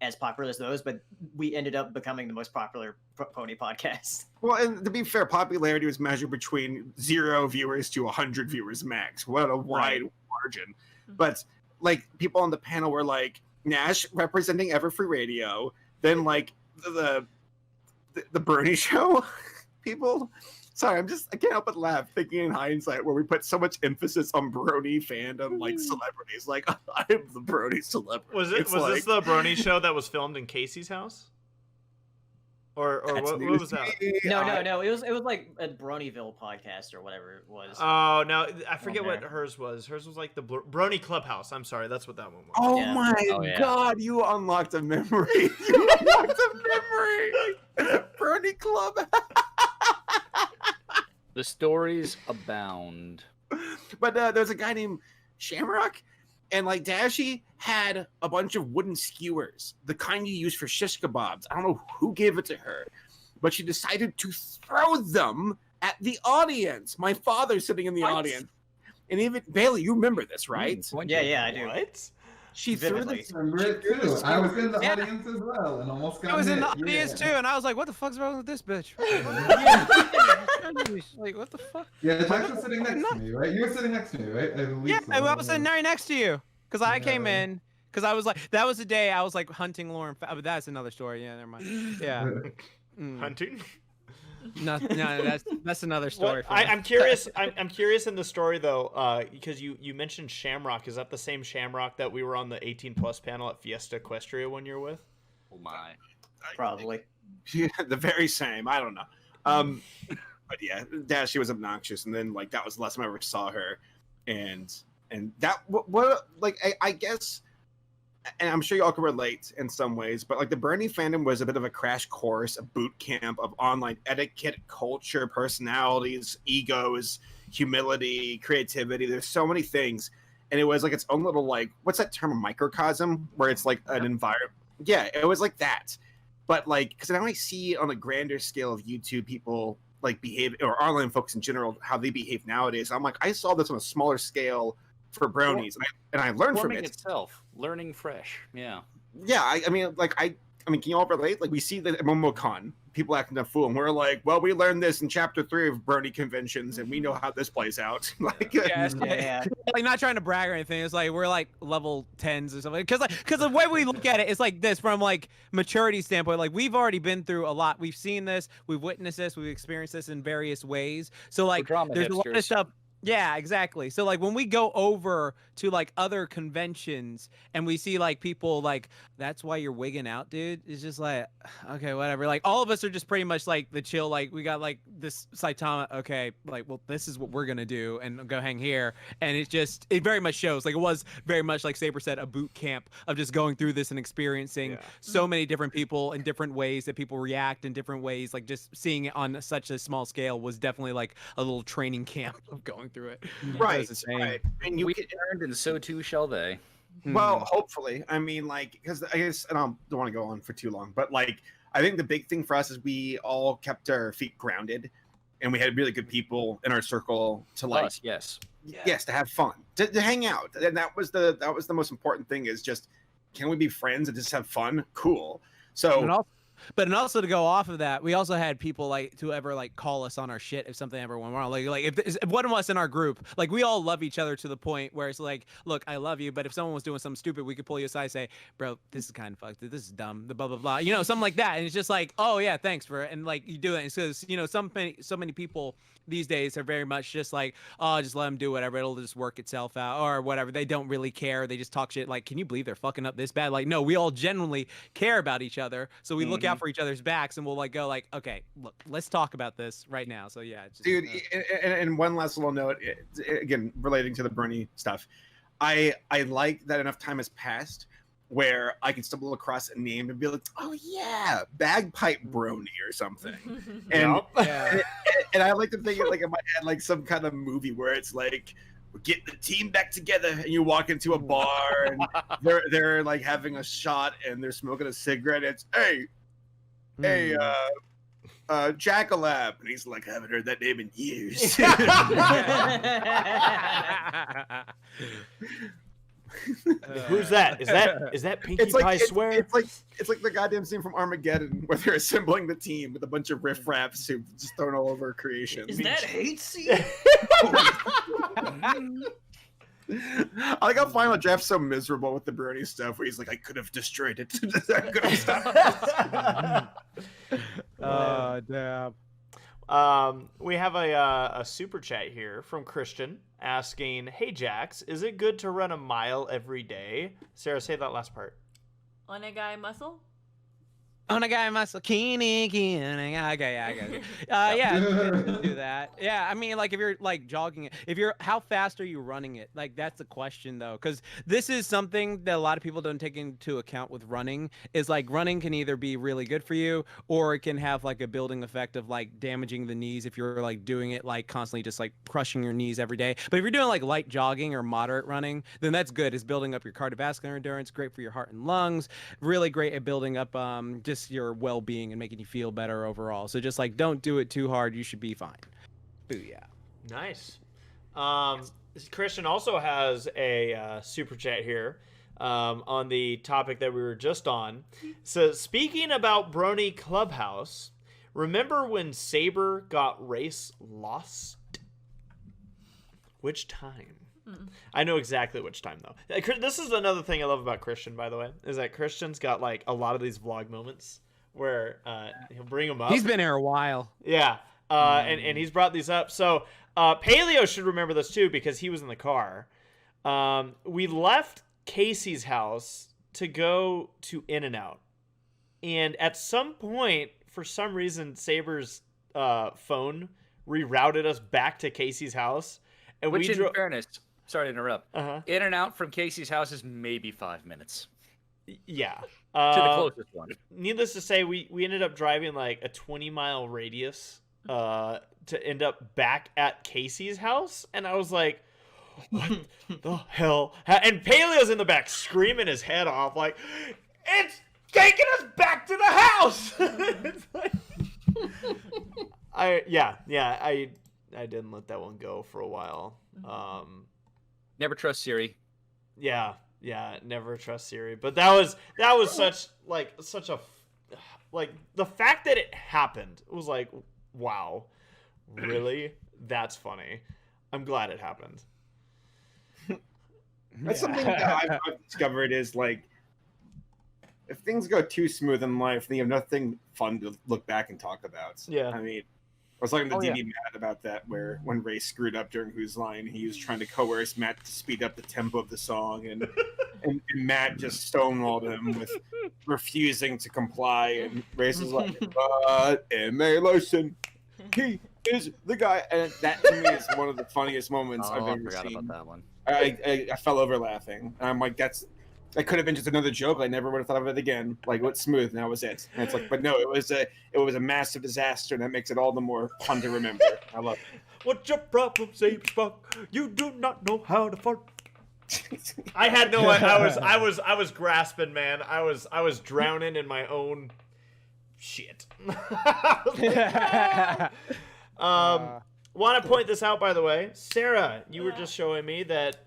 as popular as those, but we ended up becoming the most popular pony podcast. Well, and to be fair, popularity was measured between 0 viewers to 100 viewers max. What a wide margin! But like, people on the panel were like Nash representing Everfree Radio, then like the Bernie Show people. Sorry, I can't help but laugh thinking in hindsight where we put so much emphasis on Brony fandom, like celebrities. Like, I'm the Brony celebrity. Was this the Brony show that was filmed in Casey's house? Or what was that? No. It was like a Bronyville podcast or whatever it was. Oh no, I forget what hers was. Hers was like the Brony Clubhouse. I'm sorry, that's what that one was. Oh my god, you unlocked a memory. You unlocked a memory. Brony Clubhouse. The stories abound. But there's a guy named Shamrock, and like Dashie had a bunch of wooden skewers, the kind you use for shish kebabs. I don't know who gave it to her, but she decided to throw them at the audience. My father sitting in the audience. And even Bailey, you remember this, right? Yeah, I do. What? She threw Vividly. the. Remember it too. I was in the audience as well and almost got I was in the hit. audience too, Yeah. and I was like, "What the fuck's wrong with this bitch?" Like, what the fuck? Yeah, Jax was sitting next to me, right? You were sitting next to me, right? Yeah, I was sitting right next to you because I came in because I was like, that was the day I was like hunting Lauren. But that's another story. Yeah, never mind. Yeah. Hunting? No, that's another story. What? I'm curious. I'm curious in the story though, because you mentioned Shamrock. Is that the same Shamrock that we were on the 18+ panel at Fiesta Equestria one year with? Oh my. Probably. Yeah, the very same. I don't know. But yeah, she was obnoxious, and then like that was the last time I ever saw her, and that what like I guess, and I'm sure y'all can relate in some ways, but like the Bernie fandom was a bit of a crash course, a boot camp of online etiquette, culture, personalities, egos, humility, creativity. There's so many things, and it was like its own little like what's that term, a microcosm, where it's like an environment. Yeah, it was like that, but like because now I see on a grander scale of YouTube people like behave, or online folks in general, how they behave nowadays. I'm like, I saw this on a smaller scale for bronies, and I learned from it. Itself, learning fresh. Yeah. Yeah, I mean, can you all relate? Like, we see that at MomoCon, people acting a fool, and we're like, well, we learned this in chapter 3 of Brony conventions, and we know how this plays out. Like, Yeah. Like, not trying to brag or anything. It's like we're like level 10s or something. Because the way we look at it is like this from like maturity standpoint. Like, we've already been through a lot. We've seen this. We've witnessed this. We've experienced this in various ways. So like, there's a lot of stuff. Yeah, exactly. So like when we go over to like other conventions and we see like people like, that's why you're wigging out, dude. It's just like, okay, whatever. Like all of us are just pretty much like the chill. Like we got like this Saitama. Okay, like, well, this is what we're gonna do and go hang here. And it very much shows. Like it was very much like Saber said, a boot camp of just going through this and experiencing so many different people in different ways that people react in different ways. Like just seeing it on such a small scale was definitely like a little training camp of going through it. right. And we learned, and so too shall they. Well, hopefully. I mean, like, because I guess, and I don't want to go on for too long, but like, I think the big thing for us is we all kept our feet grounded, and we had really good people in our circle to like, yes, to have fun, to hang out, and that was the most important thing. Is just, can we be friends and just have fun? Cool. So. But also to go off of that, we also had people like to ever like call us on our shit if something ever went wrong. Like if one of us in our group, like we all love each other to the point where it's like, look, I love you, but if someone was doing something stupid, we could pull you aside and say, bro, this is kind of fucked. This is dumb. The blah blah blah. You know, something like that. And it's just like, oh yeah, thanks for it. And like you do it because you know so many people these days are very much just like, oh, just let them do whatever. It'll just work itself out or whatever. They don't really care. They just talk shit. Like, can you believe they're fucking up this bad? Like, no, we all genuinely care about each other. So we look out for each other's backs and we'll like go like, okay, look, let's talk about this right now. So yeah. It's just, dude, and one last little note, again, relating to the Bernie stuff. I like that enough time has passed where I can stumble across a name and be like, oh yeah, Bagpipe Brony or something. And and I like to think like in my head like some kind of movie where it's like, we're getting the team back together, and you walk into a bar and they're like having a shot and they're smoking a cigarette. It's hey, Jackalab, and he's like, I haven't heard that name in years. Who's that? Is that Pinkie Pie Swear? It's like the goddamn scene from Armageddon where they're assembling the team with a bunch of riffraffs who just thrown all over creation. Is that hate scene? I like how Final Draft's so miserable with the Brony stuff where he's like, I could have destroyed it. I could have stopped it. Oh, damn. We have a super chat here from Christian asking, hey Jax, is it good to run a mile every day? Sarah, say that last part. Onegai muscle? Onegai muscle, kini. Okay, I got it. Yeah, do that. Yeah, I mean, like if you're like jogging it, how fast are you running it? Like that's the question though, because this is something that a lot of people don't take into account with running. Is like running can either be really good for you, or it can have like a building effect of like damaging the knees if you're like doing it like constantly, just like crushing your knees every day. But if you're doing like light jogging or moderate running, then that's good. It's building up your cardiovascular endurance, great for your heart and lungs, really great at building up just just your well-being and making you feel better overall. So just like don't do it too hard. You should be fine. Booyah. Nice. Christian also has a super chat here on the topic that we were just on. So speaking about Brony Clubhouse, remember when Saber got race lost? Which time? I know exactly which time though. This is another thing I love about Christian, by the way, is that Christian's got like a lot of these vlog moments where he'll bring them up. He's been here a while. Yeah. And he's brought these up. So Paleo should remember this too because he was in the car. We left Casey's house to go to In-N-Out. And at some point, for some reason, Saber's phone rerouted us back to Casey's house. And Which, in fairness, sorry to interrupt, Uh-huh. In and out from Casey's house is maybe 5 minutes. Yeah. To the closest one. Needless to say, we ended up driving like a 20-mile radius to end up back at Casey's house. And I was like, what the hell? And Paleo's in the back screaming his head off like, it's taking us back to the house! It's like... I didn't let that one go for a while. Never trust Siri. Yeah, never trust Siri. But that was such a the fact that it happened was like, wow, really? That's funny. I'm glad it happened. That's something that I've discovered is like, if things go too smooth in life, then you have nothing fun to look back and talk about. Yeah. I mean, I was talking to Matt about that, where when Ray screwed up during Who's Line, he was trying to coerce Matt to speed up the tempo of the song, and Matt just stonewalled him with refusing to comply, and Ray's was like, but M.A. Larson, he is the guy, and that to me is one of the funniest moments I've ever forgot seen. about that one. I fell over laughing, and I'm like, that could have been just another joke. I never would have thought of it again. Like, what's smooth? And that was it. And it's like, but no, it was a massive disaster, and that makes it all the more fun to remember. I love it. What's your problem, Saberspark? You do not know how to fart. I had no. I was grasping, man. I was drowning in my own shit. Want to point this out, by the way, Sarah. You were just showing me that.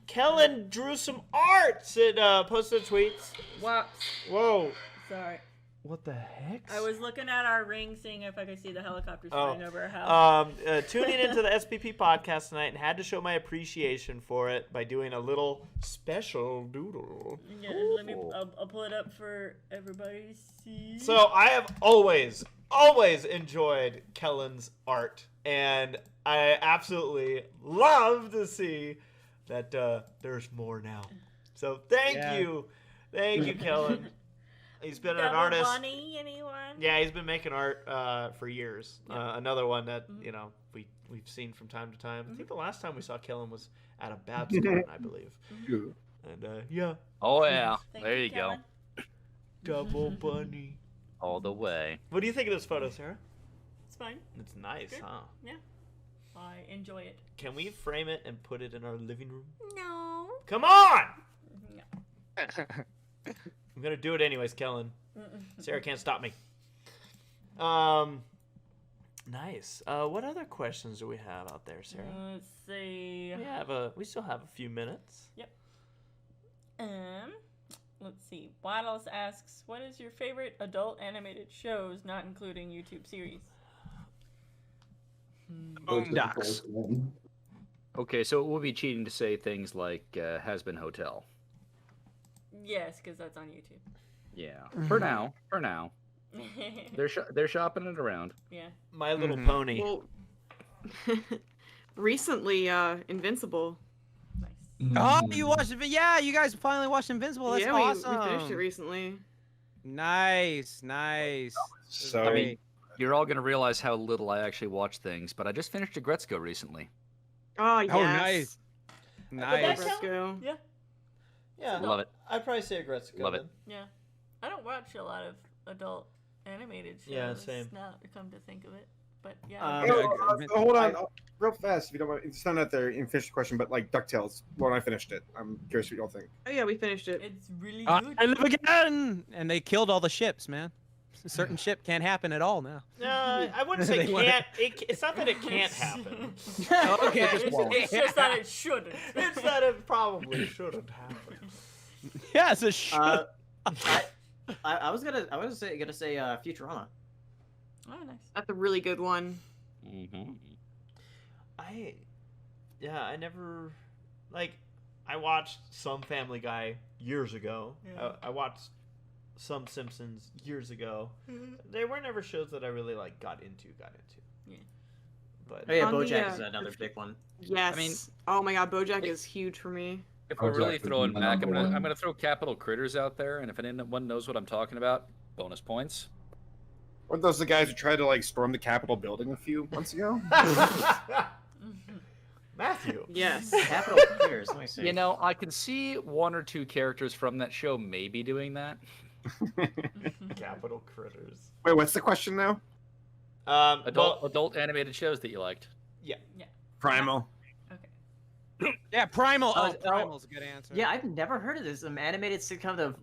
Kellen drew some art. It posted tweets. Whoops. Whoa. Sorry. What the heck? I was looking at our ring, seeing if I could see the helicopters flying over our house. Tuning into the SPP podcast tonight and had to show my appreciation for it by doing a little special doodle. Yeah, let me. I'll pull it up for everybody to see. So I have always enjoyed Kellen's art, and I absolutely love to see that there's more now. So thank you, Kellen. He's been an artist. Bunny, anyone? Yeah, he's been making art for years. Another one that we've seen from time to time. I think the last time we saw Kellen was at a Babs Con, I believe. And yeah. Oh yeah, Thank there you go. Kellen. Double bunny. All the way. What do you think of this photo, Sarah? It's fine. It's nice, Good. huh? Yeah. I enjoy it. Can we frame it and put it in our living room? No. Come on! No. I'm gonna do it anyways, Kellen. Sarah can't stop me. Nice. What other questions do we have out there, Sarah? Let's see. We still have a few minutes. Yep. Let's see. Waddles asks, what is your favorite adult animated shows, not including YouTube series? Boondocks. Okay, so it would be cheating to say things like Has Been Hotel. Yes, because that's on YouTube. Yeah, for now. They're shopping it around. Yeah. My Little Pony. Well, recently, Invincible. Nice. Oh, you watched it? Yeah, you guys finally watched Invincible. That's yeah, awesome. we finished it recently. Nice. So I mean, you're all gonna realize how little I actually watch things, but I just finished Agretzko recently. Oh, yes. Oh, nice. Nice. Let's go. Yeah. Yeah. Love it. I'd probably say Agretzko. Love it. Yeah. I don't watch a lot of adult animated shows. Yeah, same. Now, come to think of it. But yeah. Hold on, real fast, if you don't mind. It's not out there and finish the question, but like Ducktales. When I finished it, I'm curious what y'all think. Oh yeah, we finished it. It's really good. I live again, and they killed all the ships, man. A certain ship can't happen at all now. I wouldn't say They wanna- can't. It's not that it can't happen. Okay, It's just that it shouldn't. It's that it probably shouldn't happen. yeah, it's a ship. I was gonna say Futurama. Oh, nice. That's a really good one. I never I watched some Family Guy years ago. Yeah. I watched some Simpsons years ago. They were never shows that I really got into. Yeah. But Oh yeah, On the, BoJack is another big one. Yes. I mean- oh my god, BoJack is huge for me. If we're really Exactly. throwing My back, number one. I'm gonna throw Capital Critters out there, and if anyone knows what I'm talking about, bonus points. Weren't those the guys who tried to storm the Capitol building a few months ago? Matthew. Yes. Capital Critters. Let me see. You know, I can see one or two characters from that show maybe doing that. Capital Critters. Wait, what's the question now? Adult animated shows that you liked. Primal. Yeah, Primal. Oh, Primal's a good answer. Yeah, I've never heard of this. An animated sitcom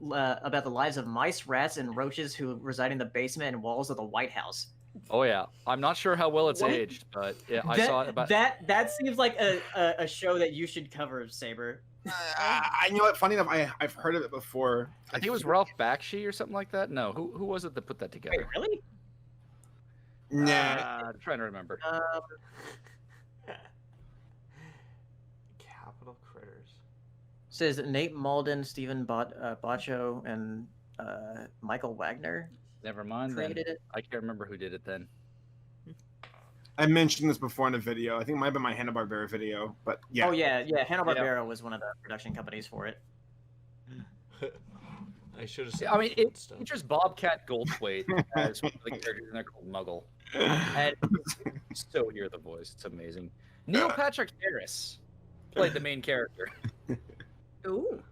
about the lives of mice, rats, and roaches who reside in the basement and walls of the White House. Oh yeah, I'm not sure how well it's What? aged, but yeah, I saw it about. That seems like a show that you should cover, Saber. I know what. Funny enough, I've heard of it before. I think it was Ralph Bakshi or something like that. No, who was it that put that Wait, together? really? Nah. I'm trying to remember. Capital Critters. Says Nate Malden, Stephen Baccio, and Michael Wagner Never mind then. created it. I can't remember who did it then. I mentioned this before in a video. I think it might have been my Hanna-Barbera video, but yeah. Oh yeah. Hanna-Barbera was one of the production companies for it. I should have said. I mean, it stuff. features Bobcat Goldthwait as one of the characters in there called Muggle. And so hear the voice. It's amazing. Neil Patrick Harris played the main character. Ooh.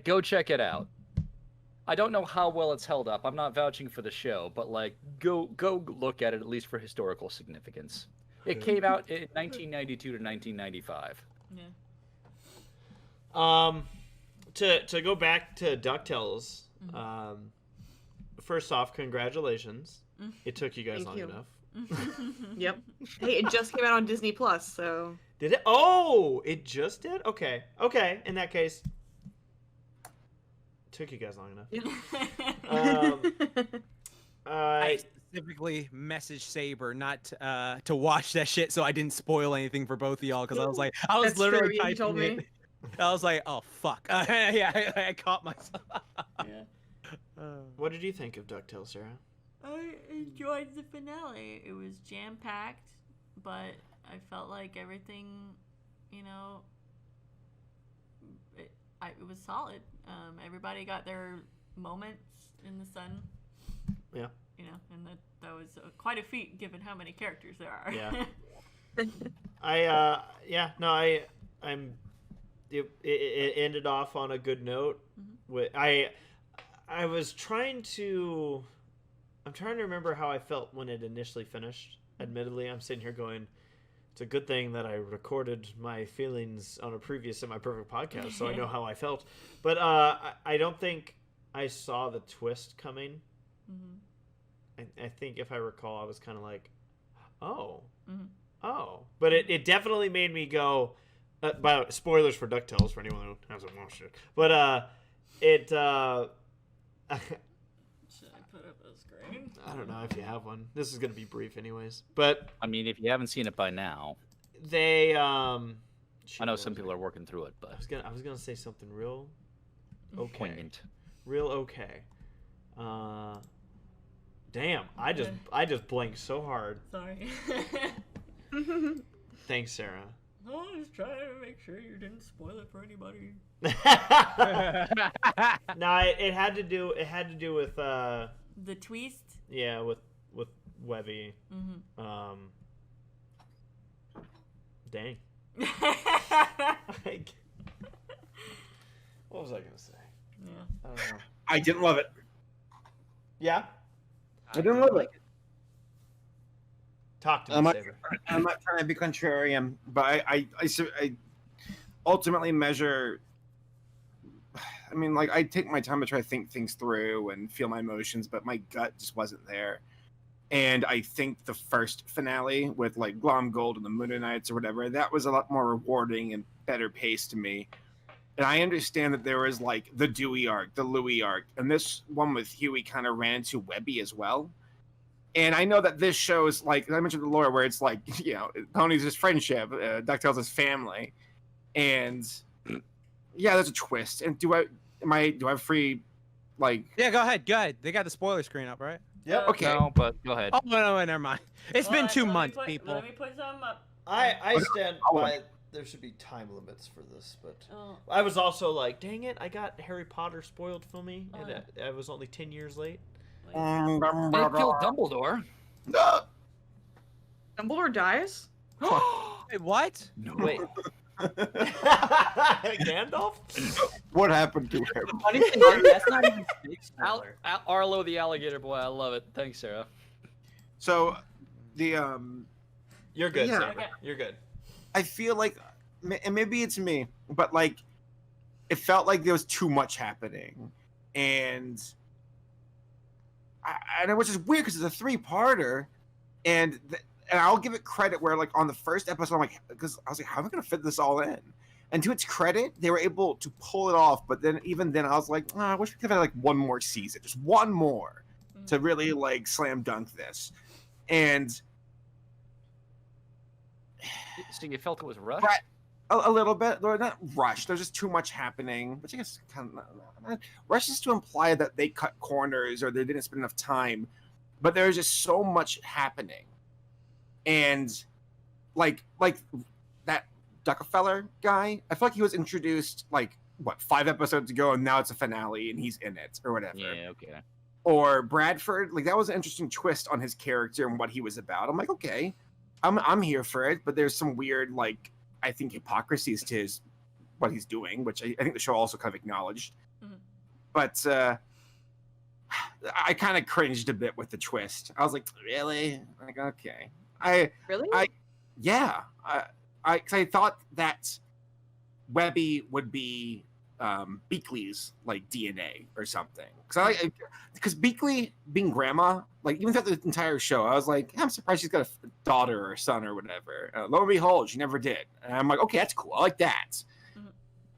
Go check it out. I don't know how well it's held up. I'm not vouching for the show, but go look at it at least for historical significance. It came out in 1992 to 1995. Yeah. To go back to DuckTales, first off, congratulations. It took you guys Thank long you. enough. Yep. Hey, it just came out on Disney Plus, so. Did it? Oh, it just did? Okay. In that case, took you guys long enough. I specifically messaged Saber not to watch that shit, so I didn't spoil anything for both of y'all because I was That's literally true, you typing told it. me. I was like, oh fuck. Yeah, I caught myself. Yeah. What did you think of DuckTales, Sarah? I enjoyed the finale. It was jam packed, but I felt like everything, it was solid. Everybody got their moments in the sun. Yeah. And that was quite a feat given how many characters there are. Yeah. It ended off on a good note. I was trying to. I'm trying to remember how I felt when it initially finished. Admittedly, I'm sitting here going, it's a good thing that I recorded my feelings on a previous Semi-Perfect podcast, so I know how I felt. But I don't think I saw the twist coming. I think if I recall, I was kind of like, oh. But it definitely made me go, by spoilers for DuckTales for anyone who hasn't watched it. But it... Should I put up a screen? I don't know if you have one. This is going to be brief anyways. But I mean, if you haven't seen it by now, they... I know some people are working through it, but I was gonna say something real okay. poignant. Real okay. Damn, I just blanked so hard. Sorry. Thanks, Sarah. I was trying to make sure you didn't spoil it for anybody. No, it had to do with The twist. yeah, with Webby. Dang. Like, what was I gonna say? Yeah. I don't know. I didn't love it. Yeah. I didn't love it. Talk to I'm me, not, Saber. I'm not trying to be contrarian, but I ultimately measure. I mean, like, I take my time to try to think things through and feel my emotions, but my gut just wasn't there. And I think the first finale with like Glom Gold and the Moonanites or whatever, that was a lot more rewarding and better paced to me. And I understand that there was like the Dewey arc, the Louis arc, and this one with Huey kind of ran into Webby as well. And I know that this show is like I mentioned the lore, where it's like Pony's his friendship, Ducktales his family, and yeah, there's a twist. And do I have free like? Yeah, go ahead. They got the spoiler screen up, right? Yep. Okay. No, but go ahead. Oh no, never mind. It's been 2 months, people. Let me put some up. I stand by. There should be time limits for this, but I was also like, dang it, I got Harry Potter spoiled for me, and I was only 10 years late. They killed Dumbledore. Dumbledore dies? Wait, what? No. Wait. Gandalf? What happened to him? The funny thing is, that's not even a big spoiler. Arlo the alligator boy. I love it. Thanks, Sarah. So, the You're good, Yeah. Saber. Okay. You're good. I feel like, and maybe it's me, but like, it felt like there was too much happening, and which is weird because it's a 3-parter, and I'll give it credit where like on the first episode, I'm like, because I was like, how am I gonna fit this all in? And to its credit, they were able to pull it off. But then even then, I was like, I wish we could have had like one more season, just one more, to really like slam dunk this. And So you felt it was rushed? Right. A little bit, or not rushed. There's just too much happening, which I guess kind of rush is to imply that they cut corners or they didn't spend enough time. But there's just so much happening, and like that Duckefeller guy. I feel like he was introduced like 5 episodes ago, and now it's a finale, and he's in it or whatever. Yeah, okay. Or Bradford, like that was an interesting twist on his character and what he was about. I'm like, okay, I'm here for it, but there's some weird like. I think hypocrisies to what he's doing, which I think the show also kind of acknowledged. Mm-hmm. But I kind of cringed a bit with the twist. I was like, really? Like, okay. Really? Yeah. Cause I thought that Webby would be Beakley's like DNA or something. Because Beakley being grandma, like even throughout the entire show, I was like, I'm surprised she's got a daughter or a son or whatever. Lo and behold, she never did. And I'm like, okay, that's cool. I like that. Mm-hmm.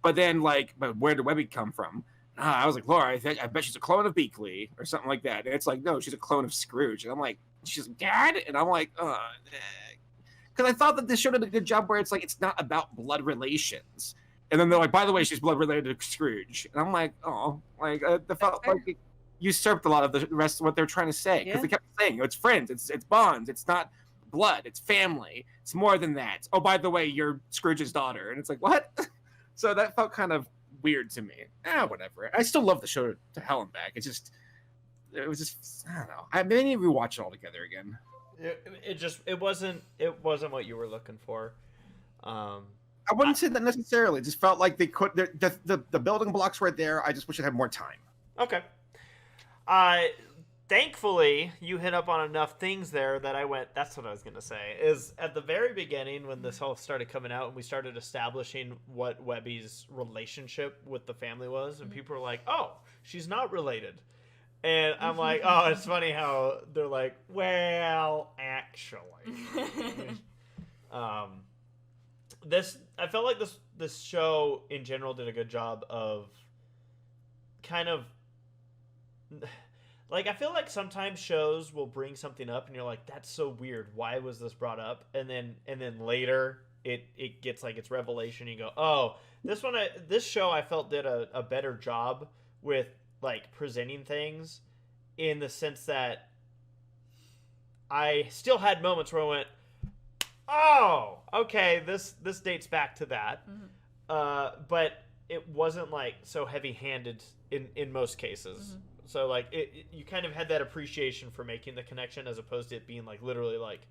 But then but where did Webby come from? I was like, Laura, I bet she's a clone of Beakley or something like that. And it's like, no, she's a clone of Scrooge. And I'm like, she's dad? And I'm like, because I thought that this show did a good job where it's like, it's not about blood relations. And then they're like, by the way, she's blood related to Scrooge. And I'm like, oh, like, the felt like it usurped a lot of the rest of what they're trying to say. Because they kept saying, it's friends, it's bonds, it's not blood, it's family. It's more than that. Oh, by the way, you're Scrooge's daughter. And it's like, what? So that felt kind of weird to me. Whatever. I still love the show to hell and back. It was just, I don't know. I may need to rewatch it all together again. It wasn't what you were looking for. I wouldn't say that necessarily. It just felt like they could. The building blocks were there. I just wish it had more time. Okay. Thankfully, you hit up on enough things there that I went, that's what I was going to say. Is at the very beginning when this all started coming out and we started establishing what Webby's relationship with the family was, and people were like, oh, she's not related. And I'm like, oh, it's funny how they're like, well, actually. I felt like this show in general did a good job of kind of like, I feel like sometimes shows will bring something up and you're like, that's so weird, why was this brought up? And then later it gets like its revelation, you go, oh, this show I felt did a better job with like presenting things, in the sense that I still had moments where I went, oh, okay, this dates back to that. Mm-hmm. But it wasn't like so heavy-handed in most cases. Mm-hmm. So like you kind of had that appreciation for making the connection, as opposed to it being like literally like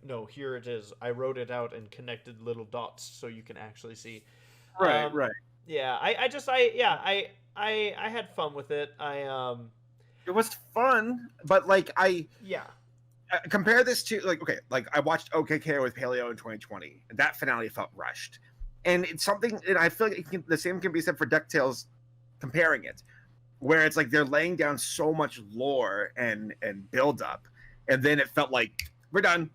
no, here it is, I wrote it out and connected little dots so you can actually see. Right. Yeah, I had fun with it. It was fun, but like compare this to like I watched OKK with Paleo in 2020. That finale felt rushed, and it's something. And I feel like the same can be said for Ducktales. Comparing it, where it's like they're laying down so much lore and build up, and then it felt like we're done,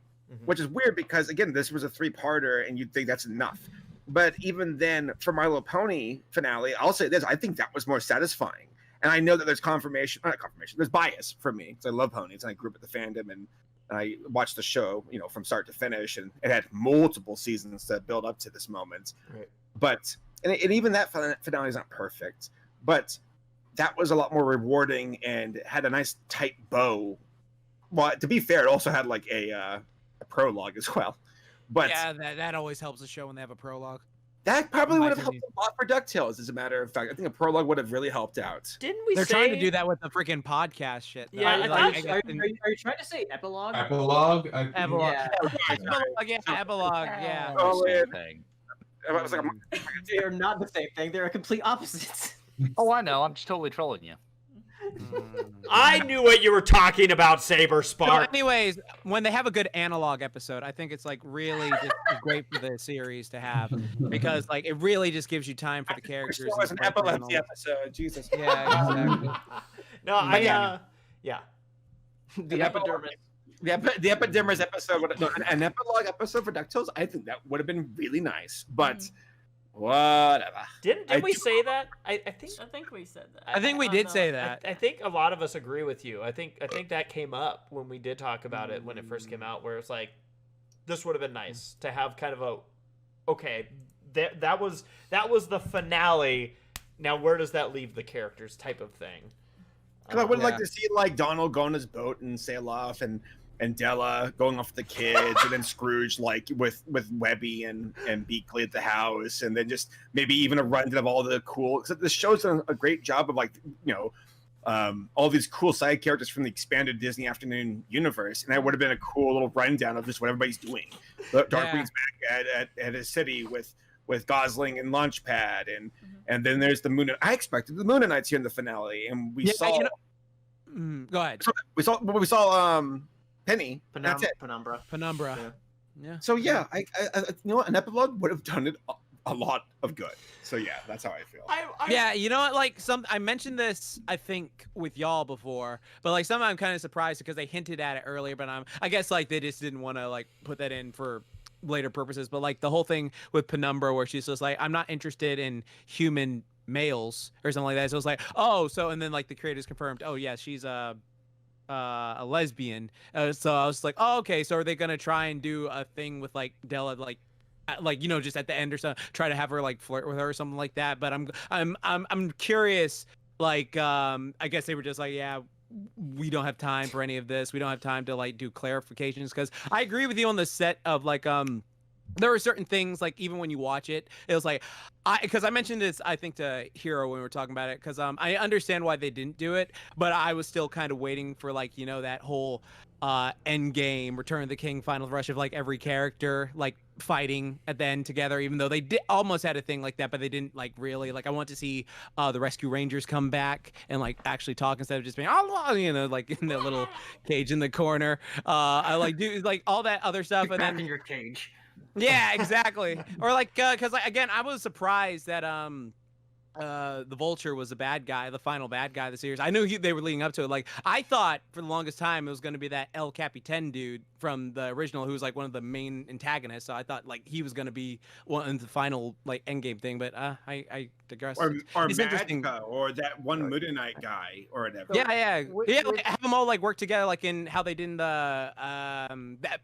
which is weird because again this was a 3-parter and you'd think that's enough. But even then, for My Little Pony finale, I'll say this: I think that was more satisfying. And I know that there's there's bias for me because I love ponies and I grew up with the fandom and I watched the show, from start to finish, and it had multiple seasons to build up to this moment. Right. But and even that finale is not perfect, but that was a lot more rewarding and had a nice tight bow. Well, to be fair, it also had like a prologue as well. But yeah, that always helps the show when they have a prologue. that probably in my would have helped opinion. a lot for DuckTales, as a matter of fact. I think a prologue would have really helped out. Didn't we They're say trying to do that with the freaking podcast shit. though. Yeah, Are, I are, think- you, are, you, are you trying to say epilogue? Epilogue. Epilogue. Yeah. Epilogue, yeah. Oh, Same man. thing. I was like, They are not the same thing. They're complete opposites. Oh, I know. I'm just totally trolling you. I knew what you were talking about, So Saberspark. anyways, when they have a good analog episode, I think it's like really just great for the series to have because like it really just gives you time for the characters. it was an and characters and epilepsy all episode. Jesus. that. Yeah, exactly. No, But yeah. The epidermis. The Epidermis episode, an epilogue episode for DuckTales, I think that would have been really nice. But whatever. Didn't I we do- say that? I think I think we said that. I think we on did the- say that. I think a lot of us agree with you. I think that came up when we did talk about it when it first came out, where it's like, this would have been nice to have kind of that was the finale. Now where does that leave the characters type of thing? Because I would Yeah. like to see like Donald go on his boat and sail off, and Della going off with the kids, and then Scrooge like with Webby and Beakley at the house, and then just maybe even a rundown of all the cool. Because the show's done a great job of like all these cool side characters from the expanded Disney Afternoon universe, and that would have been a cool little rundown of just what everybody's doing. Darkwing's back at his city with Gosling and Launchpad, and then there's the Moon. I expected the Moonanites here in the finale, and we saw. Go ahead. We saw Penny. That's it. Penumbra. Penumbra. Yeah. Yeah. So yeah, I you know what, an epilogue would have done it a lot of good. So yeah, that's how I feel. Yeah, you know what? Like I mentioned this, I think, with y'all before, but like some I'm kind of surprised because they hinted at it earlier, but I guess like they just didn't want to like put that in for later purposes. But like the whole thing with Penumbra, where she's just like, I'm not interested in human males or something like that. So it's like, oh, so and then like the creators confirmed, oh yeah, she's a lesbian. So I was like, oh okay, so are they gonna try and do a thing with like Della like just at the end or something, try to have her like flirt with her or something like that? But I'm curious. Like I guess they were just like, yeah, we don't have time for any of this. We don't have time to like do clarifications, because I agree with you on the set of like there were certain things like even when you watch it, it was like because I mentioned this I think to Hero when we were talking about it, because I understand why they didn't do it, but I was still kind of waiting for like that whole end game, Return of the King, Final Rush of like every character like fighting at the end together, even though they did almost had a thing like that, but they didn't like really. Like I want to see the Rescue Rangers come back and like actually talk instead of just being like in that little cage in the corner. I like do like all that other stuff, and then in your cage. yeah, exactly. Or like because again I was surprised that the Vulture was the bad guy, the final bad guy of the series. I knew they were leading up to it. Like I thought for the longest time it was going to be that El Capitan dude from the original, who was like one of the main antagonists. So I thought like he was going to be one of the final like endgame thing. But I digress. Or It's interesting. Magika, or that one Moonanite guy, or whatever. Yeah. Which- Like, have them all like work together, like in how they did in the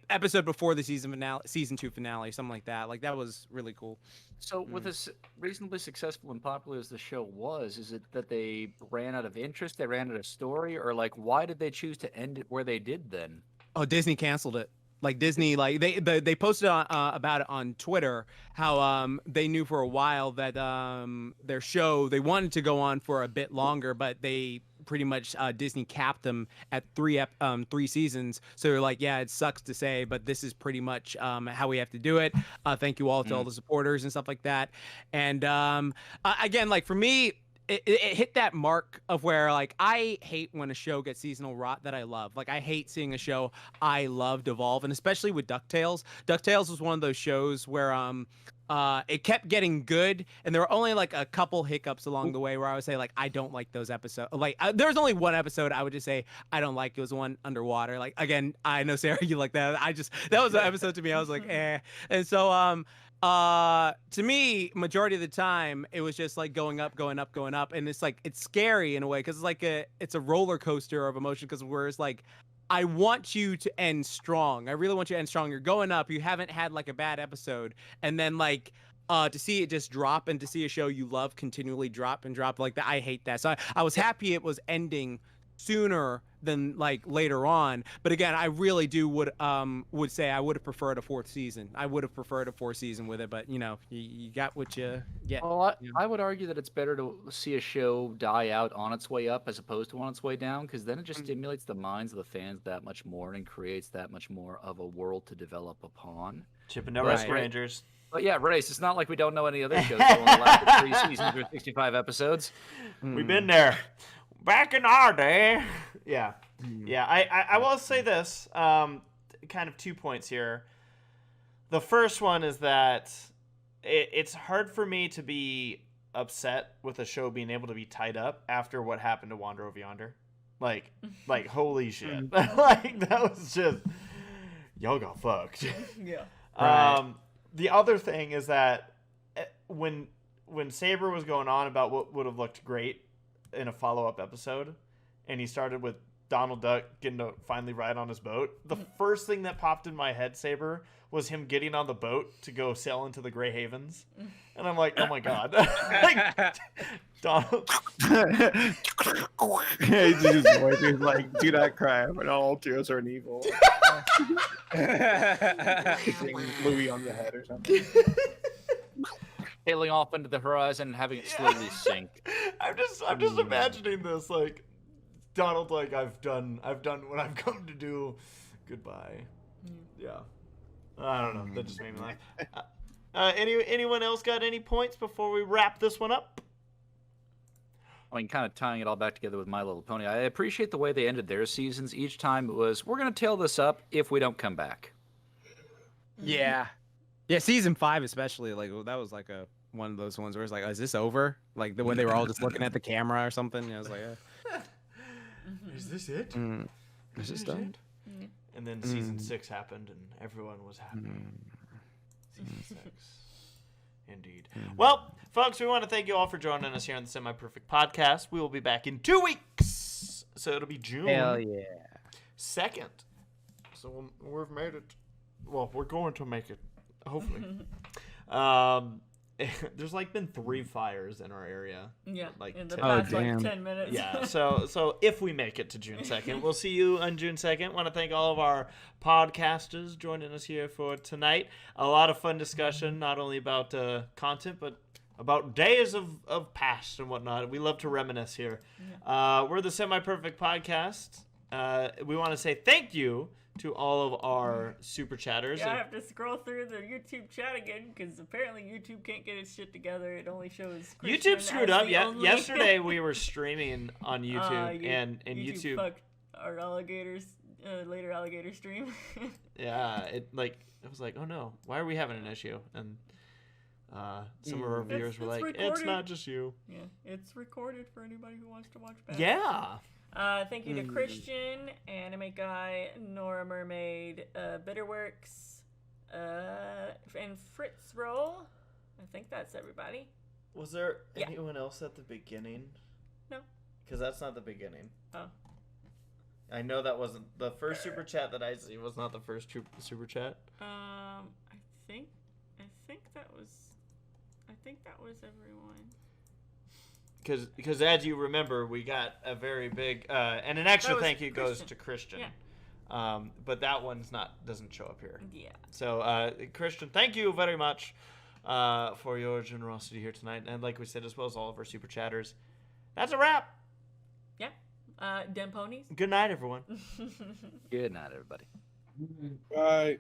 episode before the season 2 finale, something like that. Like that was really cool. So, with as reasonably successful and popular as the show was, is it that they ran out of interest, they ran out of story, or like why did they choose to end it where they did then? Oh, Disney canceled it. Like Disney, like they posted about it on Twitter how they knew for a while that their show, they wanted to go on for a bit longer, but they pretty much Disney capped them at 3 seasons. So they're like, yeah, it sucks to say, but this is pretty much how we have to do it. Thank you all to all the supporters and stuff like that. And again, like for me, it hit that mark of where like I hate when a show gets seasonal rot that I love. Like I hate seeing a show I love devolve, and especially with Ducktales. Ducktales was one of those shows where it kept getting good, and there were only like a couple hiccups along the way where I would say like I don't like those episodes. Like there was only one episode I would just say I don't like. It was the one underwater. Like again, I know Sarah, you like that. That was an episode to me. I was like eh, and so to me, majority of the time, it was just like going up, and it's like it's scary in a way because it's like it's a roller coaster of emotion. Because whereas like I want you to end strong, I really want you to end strong. You're going up, you haven't had like a bad episode, and then like to see it just drop and to see a show you love continually drop and drop like that, I hate that. So I was happy it was ending sooner than like later on, but again I really would say I would have preferred a fourth season. I would have preferred a fourth season with it, but you know, you got what you get. Well, I would argue that it's better to see a show die out on its way up as opposed to on its way down, because then it just stimulates the minds of the fans that much more and creates that much more of a world to develop upon. Chip and Rescue Rangers. But yeah, Race, it's not like we don't know any other shows that only lasted 3 seasons or 65 episodes. We've been there. Back in our day. Yeah. Yeah, I will say this, kind of 2 points here. The first one is that it's hard for me to be upset with a show being able to be tied up after what happened to Wander Over Yonder. Like holy shit. Like, that was just, y'all got fucked. Yeah. Right. The other thing is that when Saber was going on about what would have looked great in a follow-up episode, and he started with Donald Duck getting to finally ride on his boat, the first thing that popped in my head, Saber, was him getting on the boat to go sail into the Grey Havens. And I'm like, oh my god. Like, Donald. He's like, do not cry, but all tears are an evil. Louis on the head or something. Sailing off into the horizon and having it slowly sink. I'm just imagining this, like, Donald, like, I've done what I've come to do. Goodbye. Yeah. I don't know. That just made me laugh. Anyone else got any points before we wrap this one up? I mean, kind of tying it all back together with My Little Pony, I appreciate the way they ended their seasons. Each time it was, we're going to tail this up if we don't come back. Yeah. Yeah, season 5 especially, like that was like one of those ones where it's like, is this over? Like when they were all just looking at the camera or something. I was like, is this it? Is this done? And then season 6 happened, and everyone was happy. Season 6. Indeed. Well, folks, we want to thank you all for joining us here on the Semi-Perfect Podcast. We will be back in 2 weeks. So it'll be June 2nd. So we've made it. Well, we're going to make it. Hopefully. There's like been 3 fires in our area. Yeah, like in the past damn. like 10 minutes. Yeah, so if we make it to June 2nd, we'll see you on June 2nd. Want to thank all of our podcasters joining us here for tonight. A lot of fun discussion, not only about content, but about days of past and whatnot. We love to reminisce here. We're the Semi-Perfect Podcast. We want to say thank you to all of our super chatters. Yeah, I have to scroll through the YouTube chat again because apparently YouTube can't get its shit together. It only shows Christian YouTube screwed up. Yesterday we were streaming on YouTube, and YouTube fucked our alligators later alligator stream. Yeah, it was like, oh no, why are we having an issue? And some of our viewers were like, recorded. it's not just you. Yeah, it's recorded for anybody who wants to watch back. Yeah. Thank you to Christian, Anime Guy, Nora Mermaid, Bitterworks, and Fritz Roll. I think that's everybody. Was there anyone else at the beginning? No. Because that's not the beginning. Oh. I know that wasn't the first super chat that I see. Was not the first super chat. I think that was everyone. Because as you remember, we got a very big and an extra thank you goes to Christian. Yeah. But that one's doesn't show up here. Yeah. So Christian, thank you very much for your generosity here tonight, and like we said, as well as all of our super chatters. That's a wrap. Yeah. Dem ponies. Good night, everyone. Good night, everybody. Bye.